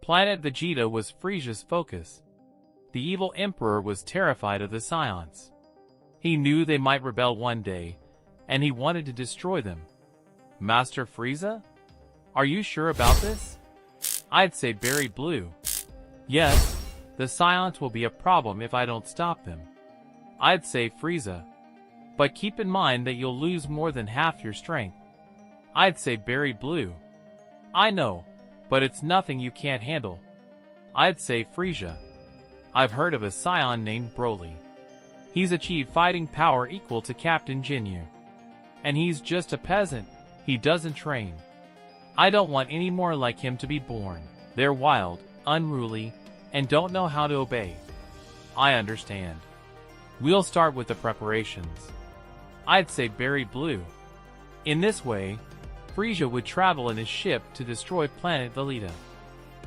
Planet Vegeta was Frieza's focus. The evil Emperor was terrified of the Saiyans. He knew they might rebel one day, and he wanted to destroy them. Master Frieza? Are you sure about this? I'd say Berry Blue. Yes, the Saiyans will be a problem if I don't stop them. I'd say Frieza. But keep in mind that you'll lose more than half your strength. I'd say Berry Blue. I know, but it's nothing you can't handle. I'd say Frieza. I've heard of a Saiyan named Broly. He's achieved fighting power equal to Captain Ginyu. And he's just a peasant, he doesn't train. I don't want any more like him to be born. They're wild, unruly, and don't know how to obey. I understand. We'll start with the preparations. I'd say Berry Blue. In this way, Frieza would travel in his ship to destroy planet Vegeta.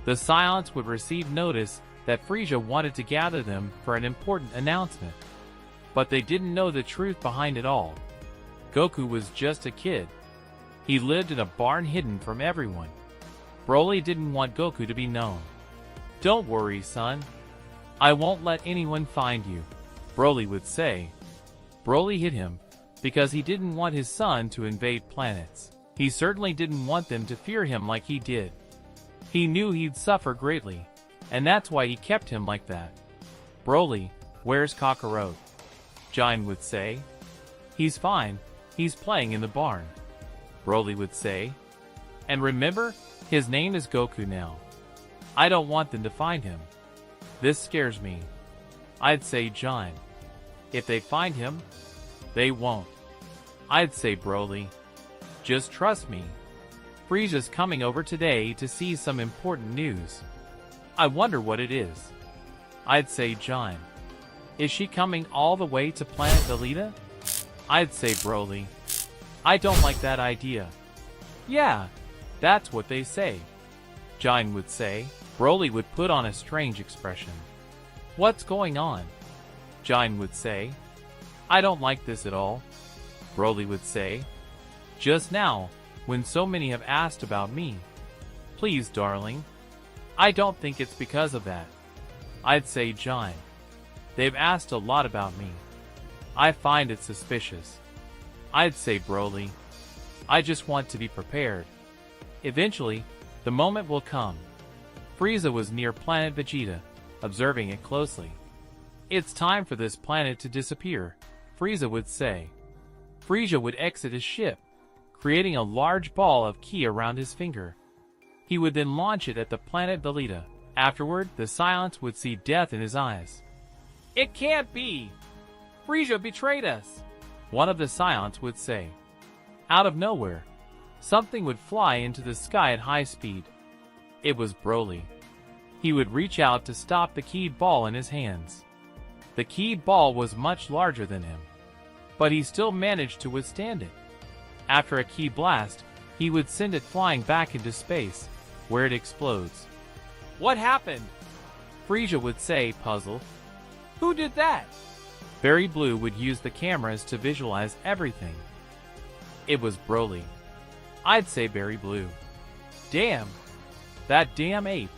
The Saiyans would receive notice that Frieza wanted to gather them for an important announcement. But they didn't know the truth behind it all. Goku was just a kid. He lived in a barn hidden from everyone. Broly didn't want Goku to be known. Don't worry, son. I won't let anyone find you, Broly would say. Broly hid him because he didn't want his son to invade planets. He certainly didn't want them to fear him like he did. He knew he'd suffer greatly, and that's why he kept him like that. Broly, where's Kakarot? Jine would say. He's fine, he's playing in the barn. Broly would say. And remember, his name is Goku now. I don't want them to find him. This scares me. I'd say Jine. If they find him, they won't. I'd say Broly. Just trust me. Frieza's coming over today to see some important news. I wonder what it is. I'd say Jine. Is she coming all the way to planet Vegeta? I'd say Broly. I don't like that idea. Yeah, that's what they say. Jine would say. Broly would put on a strange expression. What's going on? Jine would say. I don't like this at all. Broly would say. Just now, when so many have asked about me. Please, darling. I don't think it's because of that. I'd say Jine. They've asked a lot about me. I find it suspicious. I'd say Broly. I just want to be prepared. Eventually, the moment will come. Frieza was near planet Vegeta, observing it closely. It's time for this planet to disappear, Frieza would say. Frieza would exit his ship, creating a large ball of ki around his finger. He would then launch it at the planet Vegeta. Afterward, the Saiyans would see death in his eyes. It can't be! Frieza betrayed us! One of the Saiyans would say. Out of nowhere, something would fly into the sky at high speed. It was Broly. He would reach out to stop the ki ball in his hands. The ki ball was much larger than him, but he still managed to withstand it. After a ki blast, he would send it flying back into space, where it explodes. What happened? Frieza would say, puzzled. Who did that? Berry Blue would use the cameras to visualize everything. It was Broly. I'd say Berry Blue. Damn! That damn ape!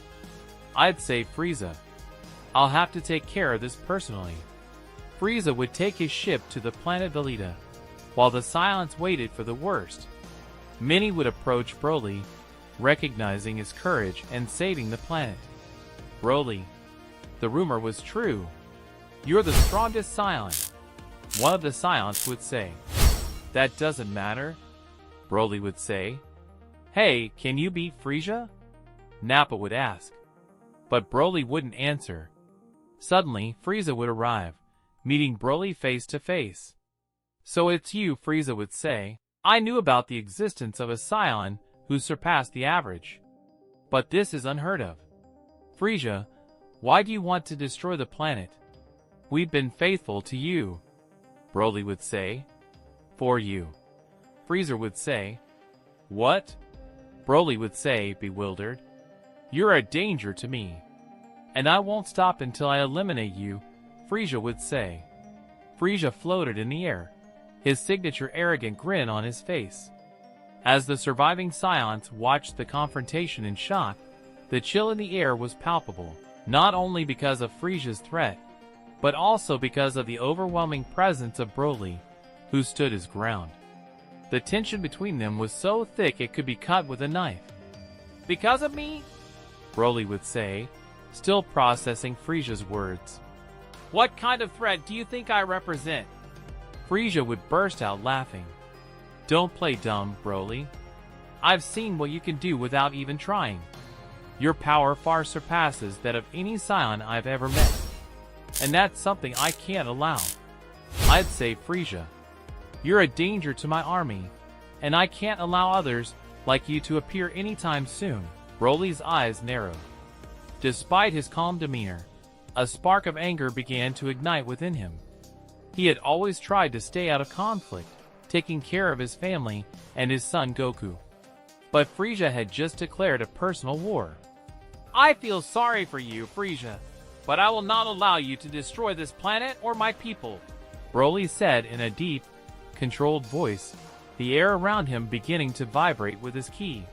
I'd say Frieza. I'll have to take care of this personally. Frieza would take his ship to the planet Vegeta, while the Saiyans waited for the worst. Many would approach Broly, recognizing his courage and saving the planet. Broly. The rumor was true. You're the strongest Saiyan. One of the Saiyans would say. That doesn't matter, Broly would say. Hey, can you beat Frieza? Nappa would ask. But Broly wouldn't answer. Suddenly, Frieza would arrive, meeting Broly face to face. So it's you, Frieza would say. I knew about the existence of a Saiyan who surpassed the average. But this is unheard of. Frieza, why do you want to destroy the planet? We've been faithful to you, Broly would say. For you. Frieza would say. What? Broly would say, bewildered. You're a danger to me. And I won't stop until I eliminate you, Frieza would say. Frieza floated in the air, his signature arrogant grin on his face. As the surviving Saiyans watched the confrontation in shock, The chill in the air was palpable, not only because of Frisia's threat, but also because of the overwhelming presence of Broly, who stood his ground. The tension between them was so thick it could be cut with a knife. "Because of me?" Broly would say, still processing Frisia's words. "What kind of threat do you think I represent?" Frieza would burst out laughing. "Don't play dumb, Broly. I've seen what you can do without even trying. Your power far surpasses that of any Saiyan I've ever met. And that's something I can't allow. I'd say, Frieza, you're a danger to my army, and I can't allow others like you to appear anytime soon." Broly's eyes narrowed. Despite his calm demeanor, a spark of anger began to ignite within him. He had always tried to stay out of conflict, taking care of his family and his son Goku. But Frieza had just declared a personal war. "I feel sorry for you, Frieza, but I will not allow you to destroy this planet or my people," Broly said in a deep, controlled voice, the air around him beginning to vibrate with his ki.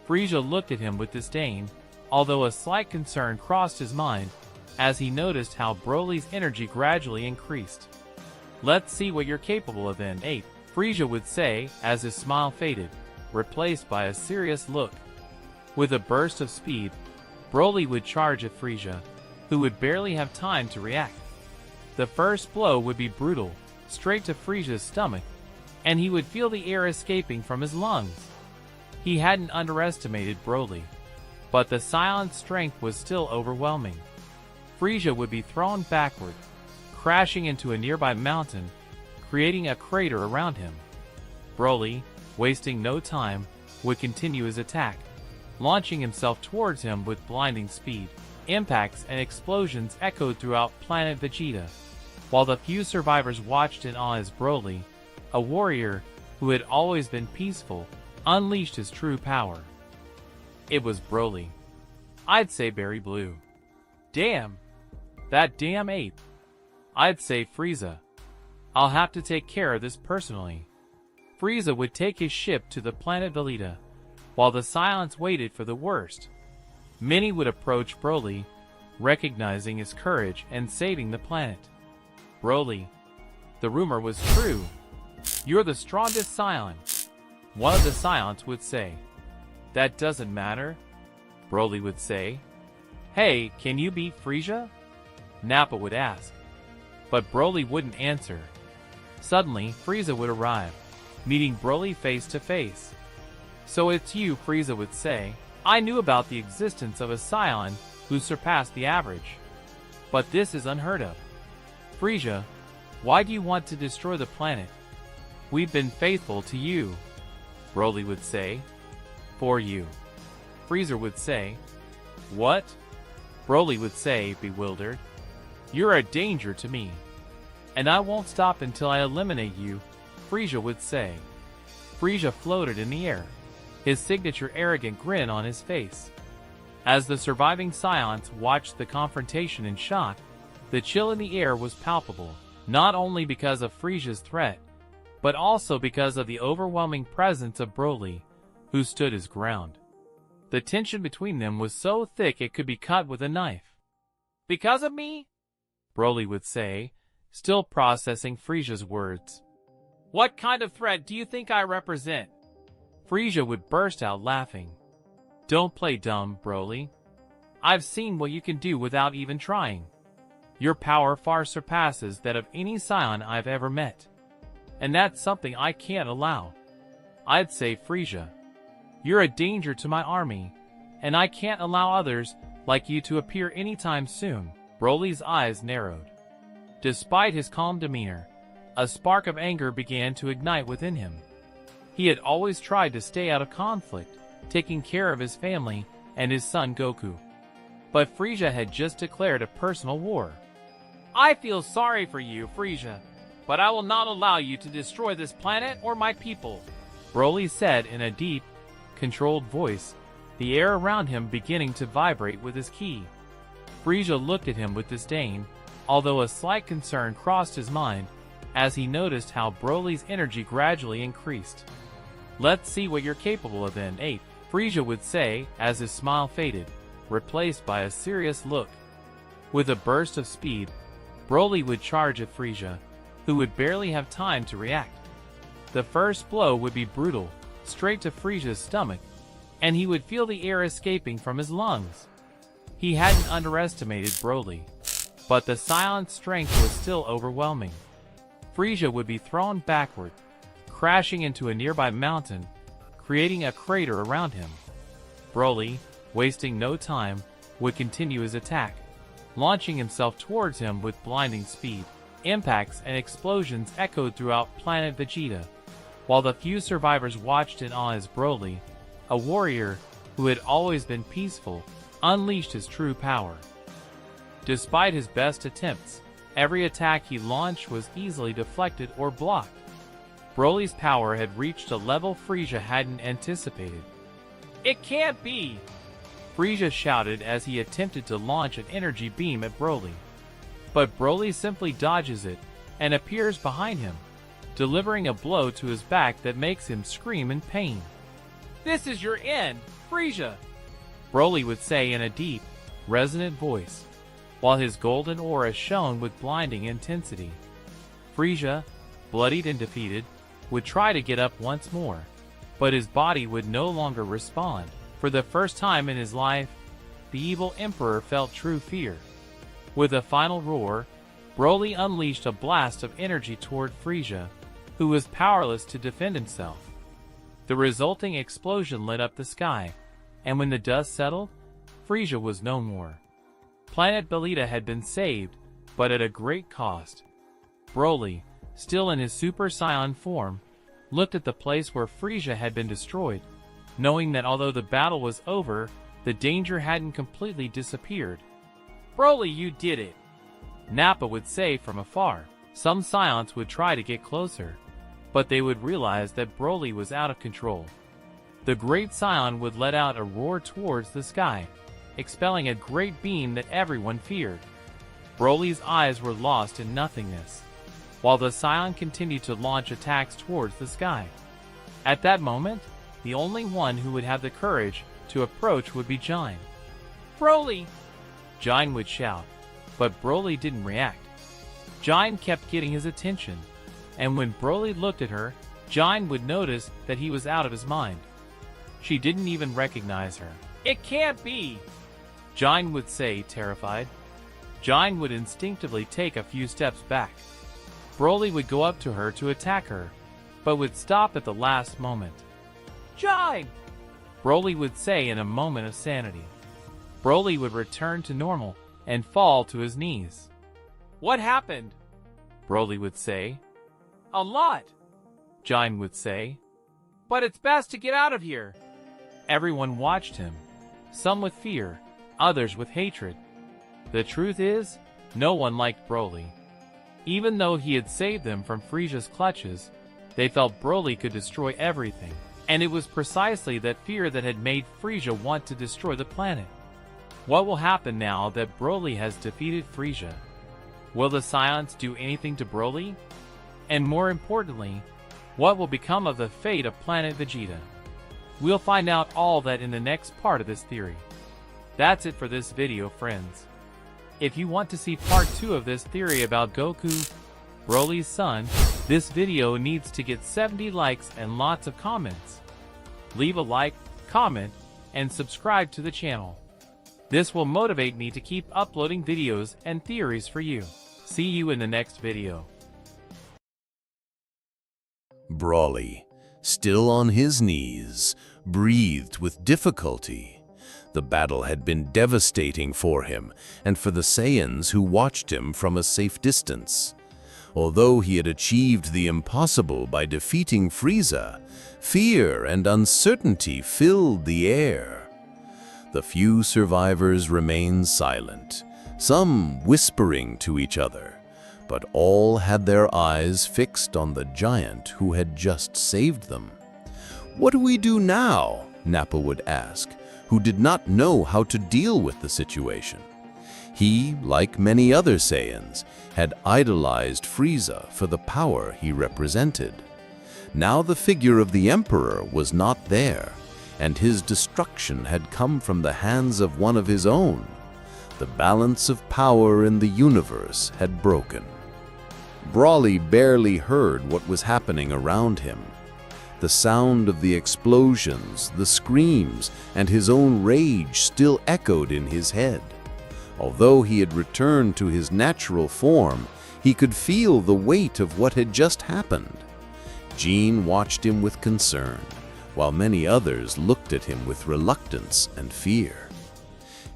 Frieza looked at him with disdain, although a slight concern crossed his mind as he noticed how Broly's energy gradually increased. "Let's see what you're capable of then, ape," Frieza would say as his smile faded, replaced by a serious look. With a burst of speed, Broly would charge at Frieza, who would barely have time to react. The first blow would be brutal, straight to Frieza's stomach, and he would feel the air escaping from his lungs. He hadn't underestimated Broly, but the silent strength was still overwhelming. Frieza would be thrown backward, crashing into a nearby mountain, creating a crater around him. Broly, wasting no time, would continue his attack, launching himself towards him with blinding speed. Impacts and explosions echoed throughout planet Vegeta, while the few survivors watched in awe as Broly, a warrior who had always been peaceful, unleashed his true power. It was Broly. I'd say Berry Blue. Damn! That damn ape! I'd say Frieza. I'll have to take care of this personally. Frieza would take his ship to the planet Vegeta, while the silence waited for the worst. Many would approach Broly, recognizing his courage and saving the planet. "Broly, the rumor was true. You're the strongest Saiyan," one of the Saiyans would say. "That doesn't matter," Broly would say. "Hey, can you beat Frieza?" Nappa would ask. But Broly wouldn't answer. Suddenly, Frieza would arrive, meeting Broly face to face. "So it's you," Frieza would say. "I knew about the existence of a Saiyan who surpassed the average. But this is unheard of. Frieza, why do you want to destroy the planet? We've been faithful to you," Broly would say. "For you," Frieza would say. "What?" Broly would say, bewildered. "You're a danger to me, and I won't stop until I eliminate you," Frieza would say. Frieza floated in the air, his signature arrogant grin on his face. As the surviving Saiyans watched the confrontation in shock, the chill in the air was palpable, not only because of Frieza's threat, but also because of the overwhelming presence of Broly, who stood his ground. The tension between them was so thick it could be cut with a knife. "Because of me?" Broly would say, still processing Frieza's words. "What kind of threat do you think I represent?" Frieza would burst out laughing. "Don't play dumb, Broly. I've seen what you can do without even trying. Your power far surpasses that of any Saiyan I've ever met. And that's something I can't allow. I'd say, Frieza, you're a danger to my army, and I can't allow others like you to appear anytime soon." Broly's eyes narrowed. Despite his calm demeanor, a spark of anger began to ignite within him. He had always tried to stay out of conflict, taking care of his family and his son Goku. But Frieza had just declared a personal war. "I feel sorry for you, Frieza, but I will not allow you to destroy this planet or my people," Broly said in a deep, controlled voice, the air around him beginning to vibrate with his ki. Frieza looked at him with disdain, although a slight concern crossed his mind as he noticed how Broly's energy gradually increased. "Let's see what you're capable of then, ape," Frieza would say as his smile faded, replaced by a serious look. With a burst of speed, Broly would charge at Frieza, who would barely have time to react. The first blow would be brutal, straight to Frieza's stomach, and he would feel the air escaping from his lungs. He hadn't underestimated Broly, but the Saiyans' strength was still overwhelming. Frieza would be thrown backward, crashing into a nearby mountain, creating a crater around him. Broly, wasting no time, would continue his attack, launching himself towards him with blinding speed. Impacts and explosions echoed throughout planet Vegeta, while the few survivors watched in awe as Broly, a warrior who had always been peaceful, unleashed his true power. Despite his best attempts, every attack he launched was easily deflected or blocked. Broly's power had reached a level Frieza hadn't anticipated. "It can't be!" Frieza shouted as he attempted to launch an energy beam at Broly. But Broly simply dodges it and appears behind him, delivering a blow to his back that makes him scream in pain. "This is your end, Frieza!" Broly would say in a deep, resonant voice, while his golden aura shone with blinding intensity. Frieza, bloodied and defeated, would try to get up once more, but his body would no longer respond. For the first time in his life, the evil Emperor felt true fear. With a final roar, Broly unleashed a blast of energy toward Frieza, who was powerless to defend himself. The resulting explosion lit up the sky, and when the dust settled, Frieza was no more. Planet Vegeta had been saved, but at a great cost. Broly, still in his Super Saiyan form, looked at the place where Frieza had been destroyed, knowing that although the battle was over, the danger hadn't completely disappeared. "Broly, you did it!" Nappa would say from afar. Some Saiyans would try to get closer, but they would realize that Broly was out of control. The Great Saiyan would let out a roar towards the sky, expelling a great beam that everyone feared. Broly's eyes were lost in nothingness, while the Saiyan continued to launch attacks towards the sky. At that moment, the only one who would have the courage to approach would be Jain. "Broly!" Jain would shout, but Broly didn't react. Jain kept getting his attention, and when Broly looked at her, Jain would notice that he was out of his mind. She didn't even recognize her. "It can't be!" Jain would say, terrified. Jain would instinctively take a few steps back. Broly would go up to her to attack her, but would stop at the last moment. "Jain!" Broly would say in a moment of sanity. Broly would return to normal and fall to his knees. "What happened?" Broly would say. "A lot," Jain would say. "But it's best to get out of here." Everyone watched him, some with fear, others with hatred. The truth is, no one liked Broly. Even though he had saved them from Frieza's clutches, they felt Broly could destroy everything, and it was precisely that fear that had made Frieza want to destroy the planet. What will happen now that Broly has defeated Frieza? Will the Saiyans do anything to Broly? And more importantly, what will become of the fate of planet Vegeta? We'll find out all that in the next part of this theory. That's it for this video, friends. If you want to see part 2 of this theory about Goku, Broly's son, this video needs to get 70 likes and lots of comments. Leave a like, comment, and subscribe to the channel. This will motivate me to keep uploading videos and theories for you. See you in the next video. Broly, still on his knees, breathed with difficulty. The battle had been devastating for him and for the Saiyans who watched him from a safe distance. Although he had achieved the impossible by defeating Frieza, fear and uncertainty filled the air. The few survivors remained silent, some whispering to each other, but all had their eyes fixed on the giant who had just saved them. "What do we do now?" Nappa would ask, who did not know how to deal with the situation. He, like many other Saiyans, had idolized Frieza for the power he represented. Now the figure of the Emperor was not there, and his destruction had come from the hands of one of his own. The balance of power in the universe had broken. Broly barely heard what was happening around him. The sound of the explosions, the screams, and his own rage still echoed in his head. Although he had returned to his natural form, he could feel the weight of what had just happened. Jean watched him with concern, while many others looked at him with reluctance and fear.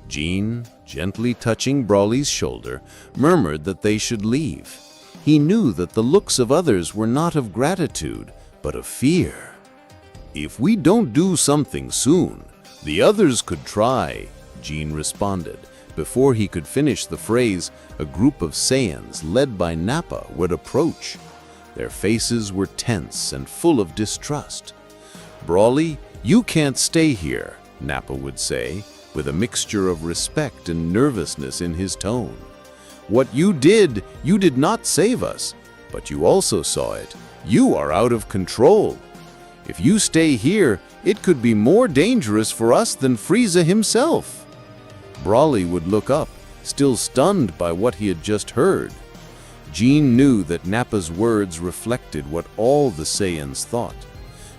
Jean, gently touching Broly's shoulder, murmured that they should leave. He knew that the looks of others were not of gratitude, but of fear. "If we don't do something soon, the others could try," Jean responded. Before he could finish the phrase, a group of Saiyans, led by Nappa, would approach. Their faces were tense and full of distrust. "Broly, you can't stay here," Nappa would say, with a mixture of respect and nervousness in his tone. "What you did not save us, but you also saw it. You are out of control. If you stay here, it could be more dangerous for us than Frieza himself." Broly would look up, still stunned by what he had just heard. Jean knew that Nappa's words reflected what all the Saiyans thought.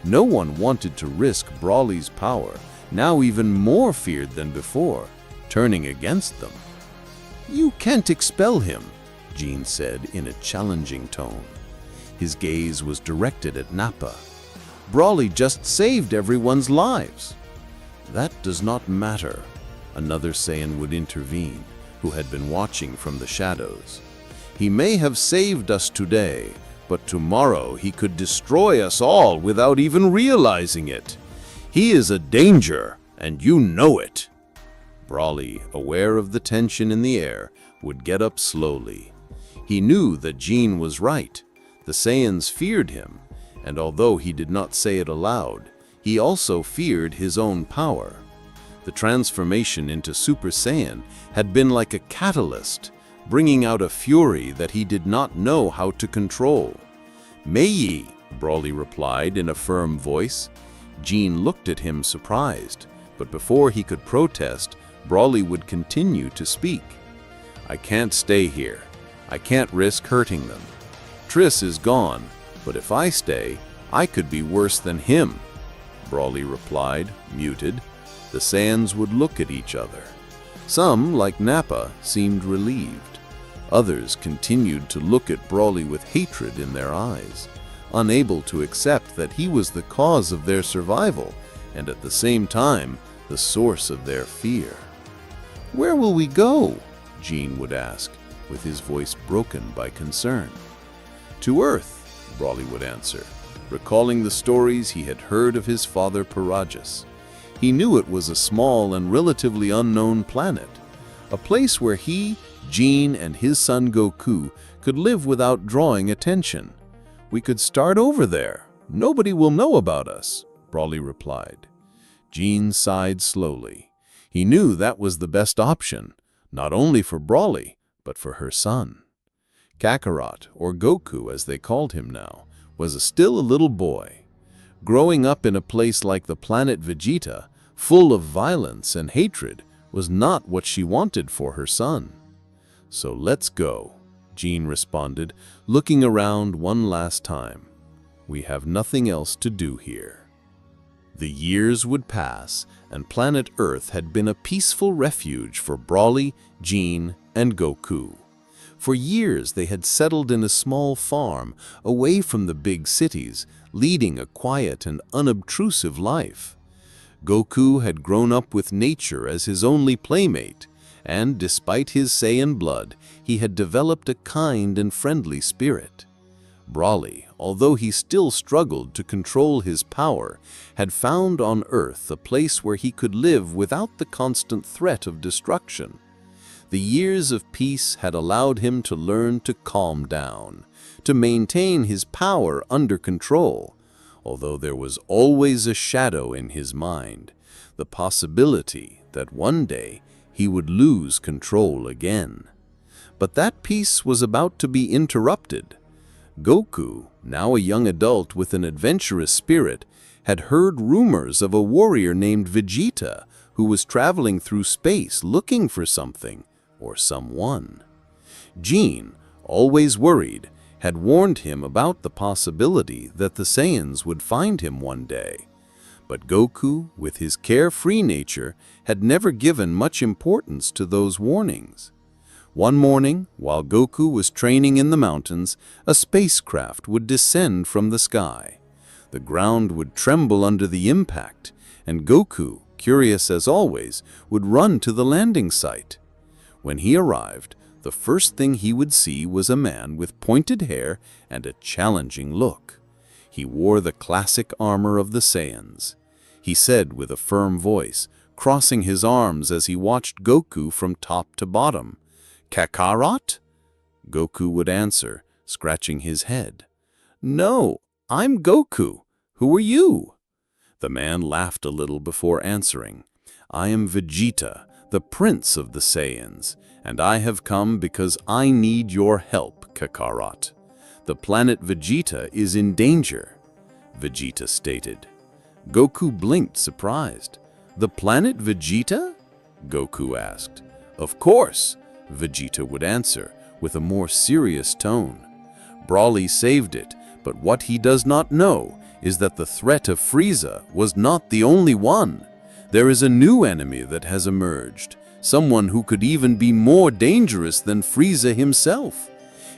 No one wanted to risk Broly's power, now even more feared than before, turning against them. "You can't expel him," Jean said in a challenging tone. His gaze was directed at Nappa. "Broly just saved everyone's lives." "That does not matter," another Saiyan would intervene, who had been watching from the shadows. "He may have saved us today, but tomorrow he could destroy us all without even realizing it. He is a danger, and you know it." Broly, aware of the tension in the air, would get up slowly. He knew that Jean was right. The Saiyans feared him, and although he did not say it aloud, he also feared his own power. The transformation into Super Saiyan had been like a catalyst, bringing out a fury that he did not know how to control. "May ye," Broly replied in a firm voice. Jean looked at him surprised, but before he could protest, Broly would continue to speak. "I can't stay here. I can't risk hurting them. Triss is gone, but if I stay, I could be worse than him," Broly replied, muted. The Saiyans would look at each other. Some, like Nappa, seemed relieved. Others continued to look at Broly with hatred in their eyes, unable to accept that he was the cause of their survival and at the same time the source of their fear. "Where will we go?" Jean would ask, with his voice broken by concern. "To Earth," Broly would answer, recalling the stories he had heard of his father Paragus. He knew it was a small and relatively unknown planet, a place where he, Jean, and his son Goku could live without drawing attention. "We could start over there. Nobody will know about us," Broly replied. Jean sighed slowly. He knew that was the best option, not only for Broly, but for her son. Kakarot, or Goku as they called him now, was still a little boy. Growing up in a place like the planet Vegeta, full of violence and hatred, was not what she wanted for her son. "So let's go," Jean responded, looking around one last time. "We have nothing else to do here." The years would pass, and planet Earth had been a peaceful refuge for Broly, Jean, and Goku. For years they had settled in a small farm, away from the big cities, leading a quiet and unobtrusive life. Goku had grown up with nature as his only playmate, and despite his Saiyan blood, he had developed a kind and friendly spirit. Broly, although he still struggled to control his power, had found on Earth a place where he could live without the constant threat of destruction. The years of peace had allowed him to learn to calm down, to maintain his power under control, although there was always a shadow in his mind, the possibility that one day he would lose control again. But that peace was about to be interrupted. Goku, now a young adult with an adventurous spirit, had heard rumors of a warrior named Vegeta who was traveling through space looking for something or someone. Gene, always worried, had warned him about the possibility that the Saiyans would find him one day. But Goku, with his carefree nature, had never given much importance to those warnings. One morning, while Goku was training in the mountains, a spacecraft would descend from the sky. The ground would tremble under the impact, and Goku, curious as always, would run to the landing site. When he arrived, the first thing he would see was a man with pointed hair and a challenging look. He wore the classic armor of the Saiyans. He said with a firm voice, crossing his arms as he watched Goku from top to bottom, "Kakarot?" Goku would answer, scratching his head. "No, I'm Goku. Who are you?" The man laughed a little before answering. "I am Vegeta, the prince of the Saiyans, and I have come because I need your help, Kakarot. The planet Vegeta is in danger," Vegeta stated. Goku blinked, surprised. "The planet Vegeta?" Goku asked. "Of course," Vegeta would answer, with a more serious tone. "Broly saved it, but what he does not know is that the threat of Frieza was not the only one. There is a new enemy that has emerged, someone who could even be more dangerous than Frieza himself.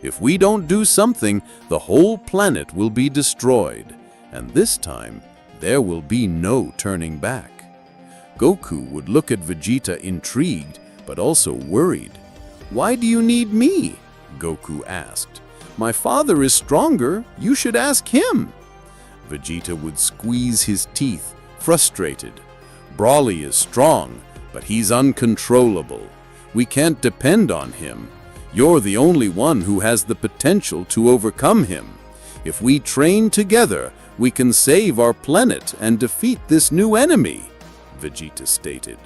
If we don't do something, the whole planet will be destroyed, and this time, there will be no turning back." Goku would look at Vegeta intrigued, but also worried. "Why do you need me?" Goku asked. "My father is stronger. You should ask him." Vegeta would squeeze his teeth, frustrated. "Broly is strong, but he's uncontrollable. We can't depend on him. You're the only one who has the potential to overcome him. If we train together, we can save our planet and defeat this new enemy," Vegeta stated.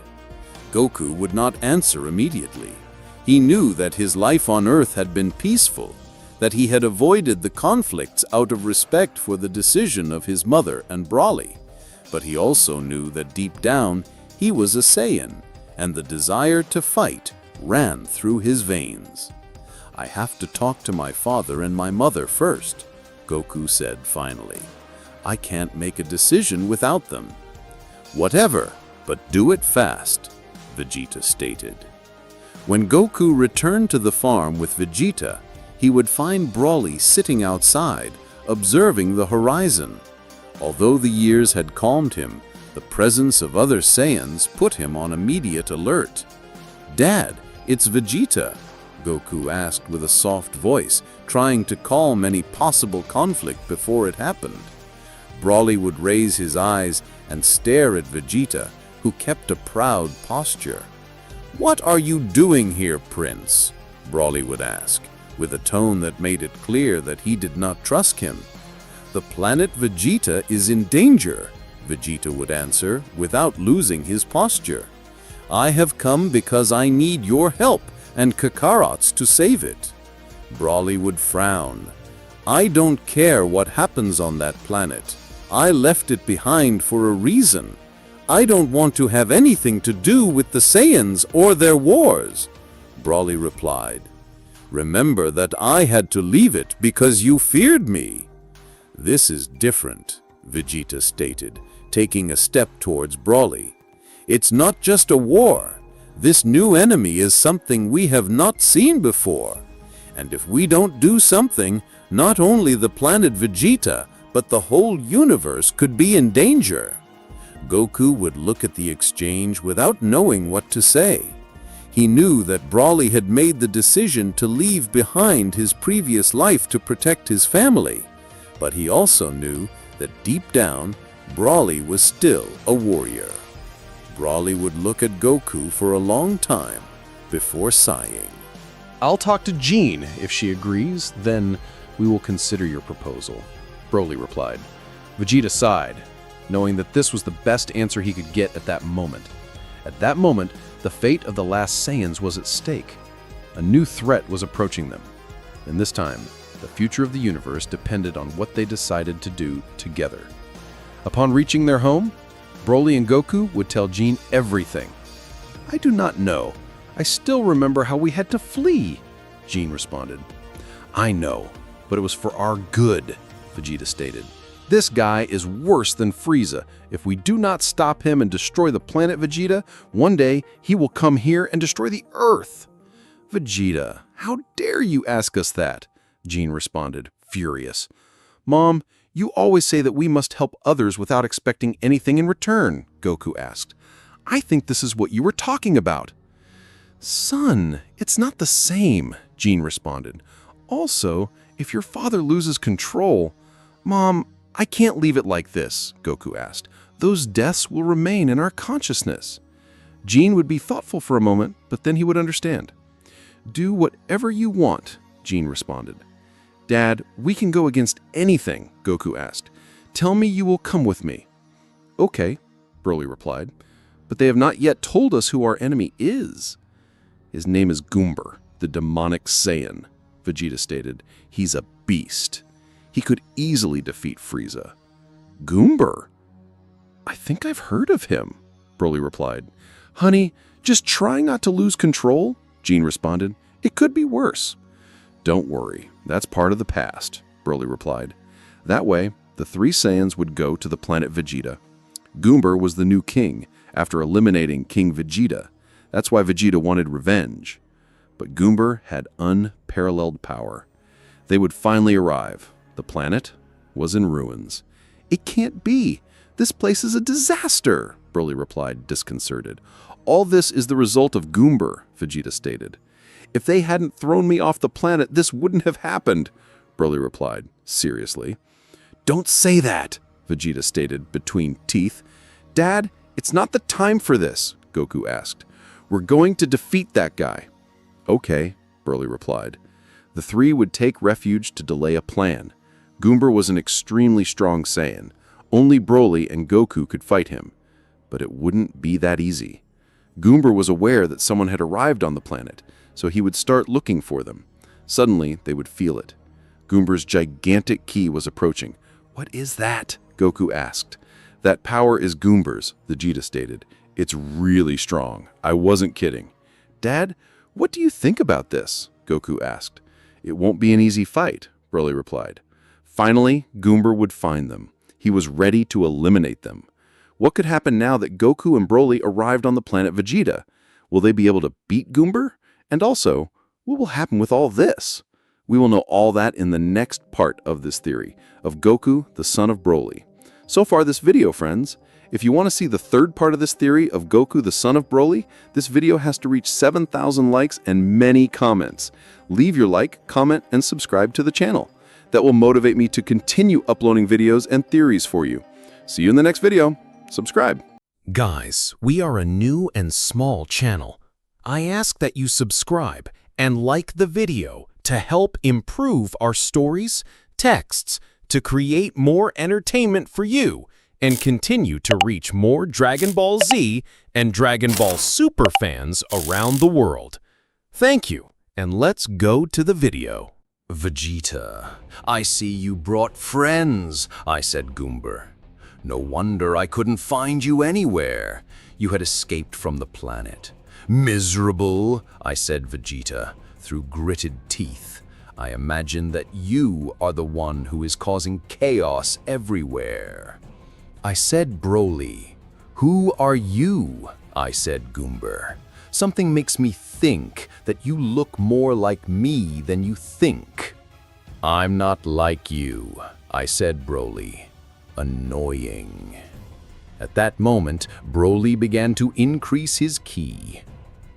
Goku would not answer immediately. He knew that his life on Earth had been peaceful, that he had avoided the conflicts out of respect for the decision of his mother and Broly. But he also knew that deep down, he was a Saiyan, and the desire to fight ran through his veins. "I have to talk to my father and my mother first," Goku said finally. "I can't make a decision without them." "Whatever, but do it fast," Vegeta stated. When Goku returned to the farm with Vegeta, he would find Broly sitting outside, observing the horizon. Although the years had calmed him, the presence of other Saiyans put him on immediate alert. "Dad, it's Vegeta," Goku asked with a soft voice, trying to calm any possible conflict before it happened. Broly would raise his eyes and stare at Vegeta, who kept a proud posture. "What are you doing here, Prince?" Broly would ask, with a tone that made it clear that he did not trust him. "The planet Vegeta is in danger," Vegeta would answer, without losing his posture. "I have come because I need your help and Kakarot's to save it." Broly would frown. "I don't care what happens on that planet. I left it behind for a reason. I don't want to have anything to do with the Saiyans or their wars," Broly replied. "Remember that I had to leave it because you feared me." "This is different," Vegeta stated, taking a step towards Broly. "It's not just a war. This new enemy is something we have not seen before. And if we don't do something, not only the planet Vegeta, but the whole universe could be in danger." Goku would look at the exchange without knowing what to say. He knew that Broly had made the decision to leave behind his previous life to protect his family, but he also knew that deep down, Broly was still a warrior. Broly would look at Goku for a long time before sighing. "I'll talk to Jean. If she agrees, then we will consider your proposal," Broly replied. Vegeta sighed, knowing that this was the best answer he could get at that moment. At that moment, the fate of the last Saiyans was at stake. A new threat was approaching them, and this time, the future of the universe depended on what they decided to do together. Upon reaching their home, Broly and Goku would tell Gene everything. "I do not know. I still remember how we had to flee," Gene responded. "I know, but it was for our good," Vegeta stated. "This guy is worse than Frieza. If we do not stop him and destroy the planet Vegeta, one day he will come here and destroy the Earth." "Vegeta, how dare you ask us that?" Gene responded, furious. "Mom, you always say that we must help others without expecting anything in return," Goku asked. "I think this is what you were talking about." "Son, it's not the same," Gene responded. "Also, if your father loses control—" "Mom, I can't leave it like this," Goku asked. "Those deaths will remain in our consciousness." Gene would be thoughtful for a moment, but then he would understand. "Do whatever you want," Gene responded. "Dad, we can go against anything," Goku asked. "Tell me you will come with me." "Okay," Broly replied. "But they have not yet told us who our enemy is." "His name is Cumber, the demonic Saiyan," Vegeta stated. "He's a beast. He could easily defeat Frieza." "Cumber? I think I've heard of him," Broly replied. "Honey, just try not to lose control," Gene responded. "It could be worse." "Don't worry, that's part of the past," Broly replied. That way, the three Saiyans would go to the planet Vegeta. Cumber was the new king, after eliminating King Vegeta. That's why Vegeta wanted revenge. But Cumber had unparalleled power. They would finally arrive. The planet was in ruins. "It can't be. This place is a disaster," Broly replied, disconcerted. "All this is the result of Cumber," Vegeta stated. "If they hadn't thrown me off the planet, this wouldn't have happened," Broly replied, seriously. "Don't say that," Vegeta stated between teeth. "Dad, it's not the time for this," Goku asked. "We're going to defeat that guy." "Okay," Broly replied. The three would take refuge to delay a plan. Cumber was an extremely strong Saiyan. Only Broly and Goku could fight him. But it wouldn't be that easy. Cumber was aware that someone had arrived on the planet, so he would start looking for them. Suddenly, they would feel it. Cumber's gigantic ki was approaching. "What is that?" Goku asked. "That power is Cumber's," Vegeta stated. "It's really strong. I wasn't kidding." "Dad, what do you think about this?" Goku asked. "It won't be an easy fight," Broly replied. Finally, Cumber would find them. He was ready to eliminate them. What could happen now that Goku and Broly arrived on the planet Vegeta? Will they be able to beat Cumber? And also, what will happen with all this? We will know all that in the next part of this theory, of Goku, the son of Broly. So far this video, friends. If you want to see the third part of this theory of Goku, the son of Broly, this video has to reach 7,000 likes and many comments. Leave your like, comment, and subscribe to the channel. That will motivate me to continue uploading videos and theories for you. See you in the next video. Subscribe. Guys, we are a new and small channel. I ask that you subscribe and like the video to help improve our stories, texts, to create more entertainment for you and continue to reach more Dragon Ball Z and Dragon Ball Super fans around the world. Thank you, and let's go to the video. "Vegeta, I see you brought friends," I said, Cumber. "No wonder I couldn't find you anywhere. You had escaped from the planet." "Miserable," I said, Vegeta, through gritted teeth. "I imagine that you are the one who is causing chaos everywhere." I said, Broly. "Who are you?" I said, Cumber. "Something makes me think that you look more like me than you think." "I'm not like you," I said, Broly. "Annoying." At that moment, Broly began to increase his ki.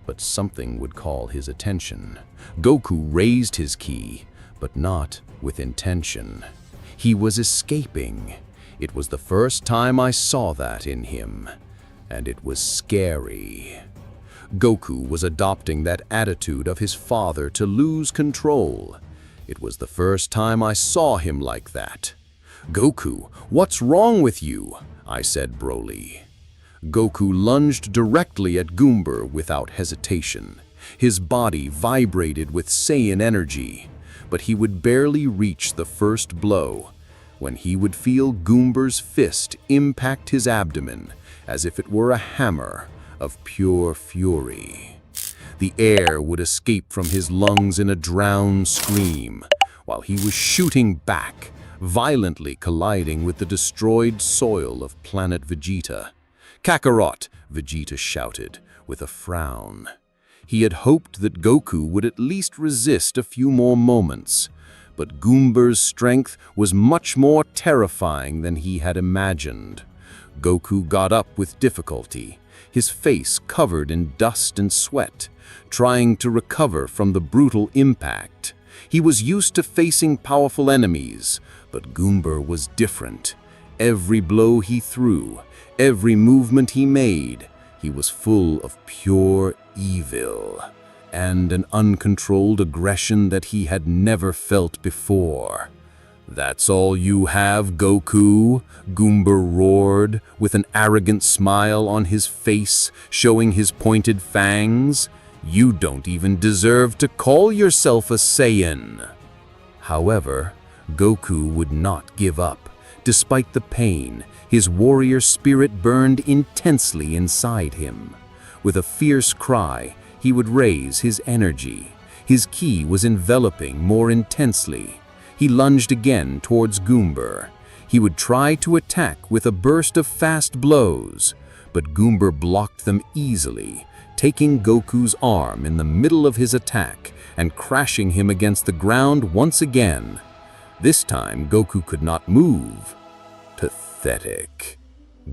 But something would call his attention. Goku raised his ki, but not with intention. He was escaping. It was the first time I saw that in him, and it was scary. Goku was adopting that attitude of his father to lose control. It was the first time I saw him like that. "Goku, what's wrong with you?" I said, Broly. Goku lunged directly at Cumber without hesitation. His body vibrated with Saiyan energy, but he would barely reach the first blow. when he would feel Goomber's fist impact his abdomen as if it were a hammer of pure fury. The air would escape from his lungs in a drowned scream, while he was shooting back, violently colliding with the destroyed soil of planet Vegeta. "Kakarot!" Vegeta shouted, with a frown. He had hoped that Goku would at least resist a few more moments, but Goomber's strength was much more terrifying than he had imagined. Goku got up with difficulty, his face covered in dust and sweat, trying to recover from the brutal impact. He was used to facing powerful enemies, but Coomber was different. Every blow he threw, every movement he made, he was full of pure evil and an uncontrolled aggression that he had never felt before. "That's all you have, Goku?" Coomber roared, with an arrogant smile on his face, showing his pointed fangs. "You don't even deserve to call yourself a Saiyan." However, Goku would not give up. Despite the pain, his warrior spirit burned intensely inside him. With a fierce cry, he would raise his energy. His ki was enveloping more intensely. He lunged again towards Coomber. He would try to attack with a burst of fast blows, but Coomber blocked them easily, taking Goku's arm in the middle of his attack and crashing him against the ground once again. This time, Goku could not move. "Pathetic,"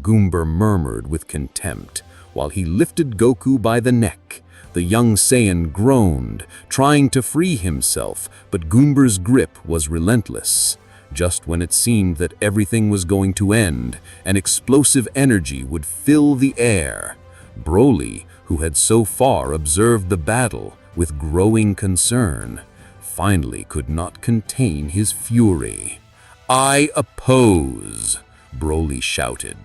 Coomber murmured with contempt, while he lifted Goku by the neck. The young Saiyan groaned, trying to free himself, but Coomber's grip was relentless. Just when it seemed that everything was going to end, an explosive energy would fill the air. Broly, who had so far observed the battle with growing concern, finally could not contain his fury. "I oppose!" Broly shouted.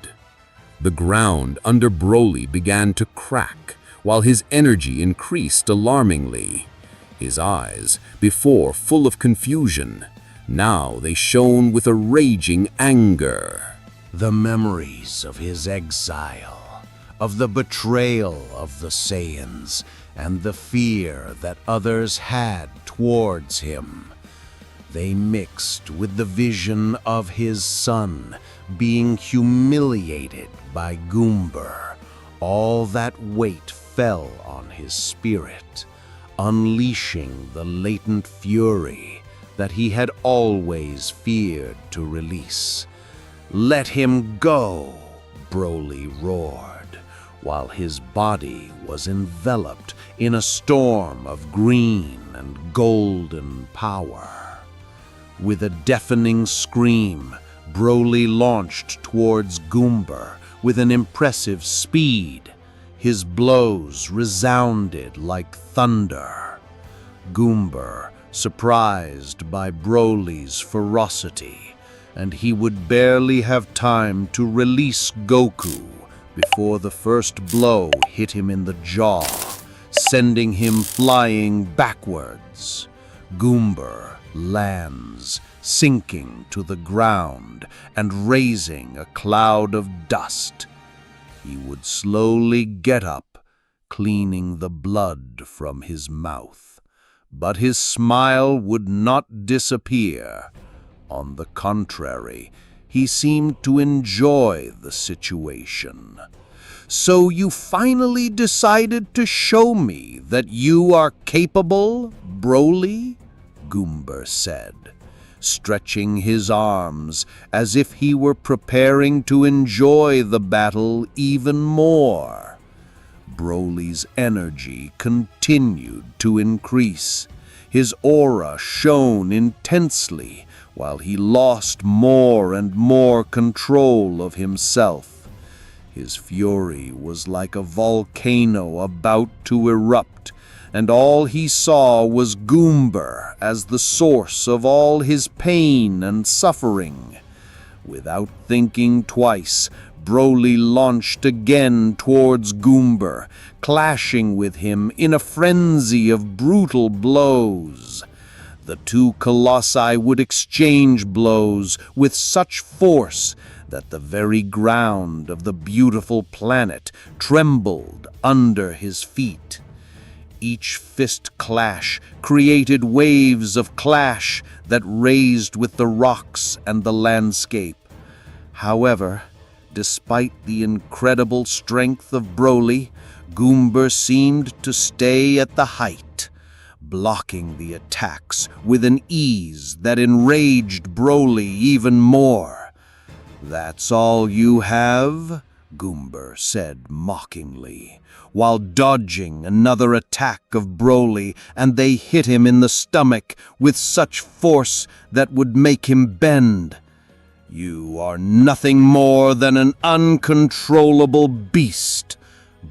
The ground under Broly began to crack, while his energy increased alarmingly. His eyes, before full of confusion, now they shone with a raging anger. The memories of his exile, of the betrayal of the Saiyans, and the fear that others had towards him. They mixed with the vision of his son being humiliated by Coomber. All that weight fell on his spirit, unleashing the latent fury that he had always feared to release. "Let him go!" Broly roared, while his body was enveloped in a storm of green and golden power. With a deafening scream, Broly launched towards Coomber with an impressive speed. His blows resounded like thunder. Coomber, surprised by Broly's ferocity, and he would barely have time to release Goku before the first blow hit him in the jaw, sending him flying backwards. Coomber lands, sinking to the ground and raising a cloud of dust. He would slowly get up, cleaning the blood from his mouth. But his smile would not disappear. On the contrary, he seemed to enjoy the situation. "So you finally decided to show me that you are capable, Broly?" Coomber said, stretching his arms as if he were preparing to enjoy the battle even more. Broly's energy continued to increase. His aura shone intensely, while he lost more and more control of himself. His fury was like a volcano about to erupt, and all he saw was Coomber as the source of all his pain and suffering. Without thinking twice, Broly launched again towards Coomber, clashing with him in a frenzy of brutal blows. The two colossi would exchange blows with such force that the very ground of the beautiful planet trembled under his feet. Each fist clash created waves of clash that raised with the rocks and the landscape. However, despite the incredible strength of Broly, Cumber seemed to stay at the height, blocking the attacks with an ease that enraged Broly even more. "That's all you have?" Cumber said mockingly, while dodging another attack of Broly, and they hit him in the stomach with such force that would make him bend. "You are nothing more than an uncontrollable beast."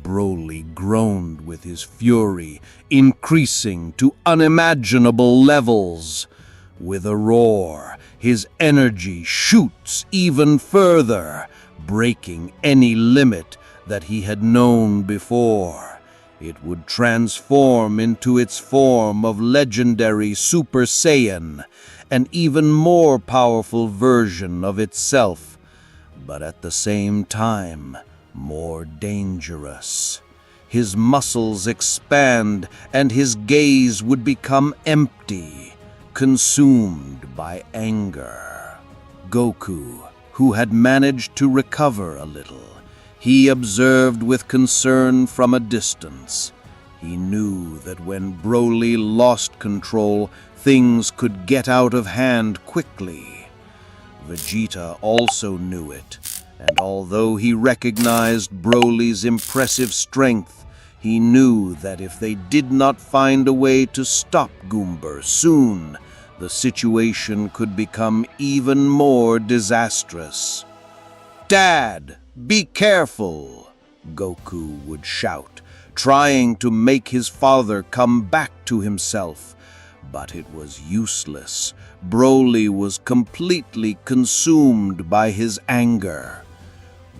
Broly groaned with his fury, increasing to unimaginable levels. With a roar, his energy shoots even further, breaking any limit that he had known before. It would transform into its form of legendary Super Saiyan, an even more powerful version of itself, but at the same time, more dangerous. His muscles expand, and his gaze would become empty, consumed by anger. Goku, who had managed to recover a little, he observed with concern from a distance. He knew that when Broly lost control, things could get out of hand quickly. Vegeta also knew it, and although he recognized Broly's impressive strength, he knew that if they did not find a way to stop Cumber soon, the situation could become even more disastrous. "Dad, be careful!" Goku would shout, trying to make his father come back to himself. But it was useless. Broly was completely consumed by his anger.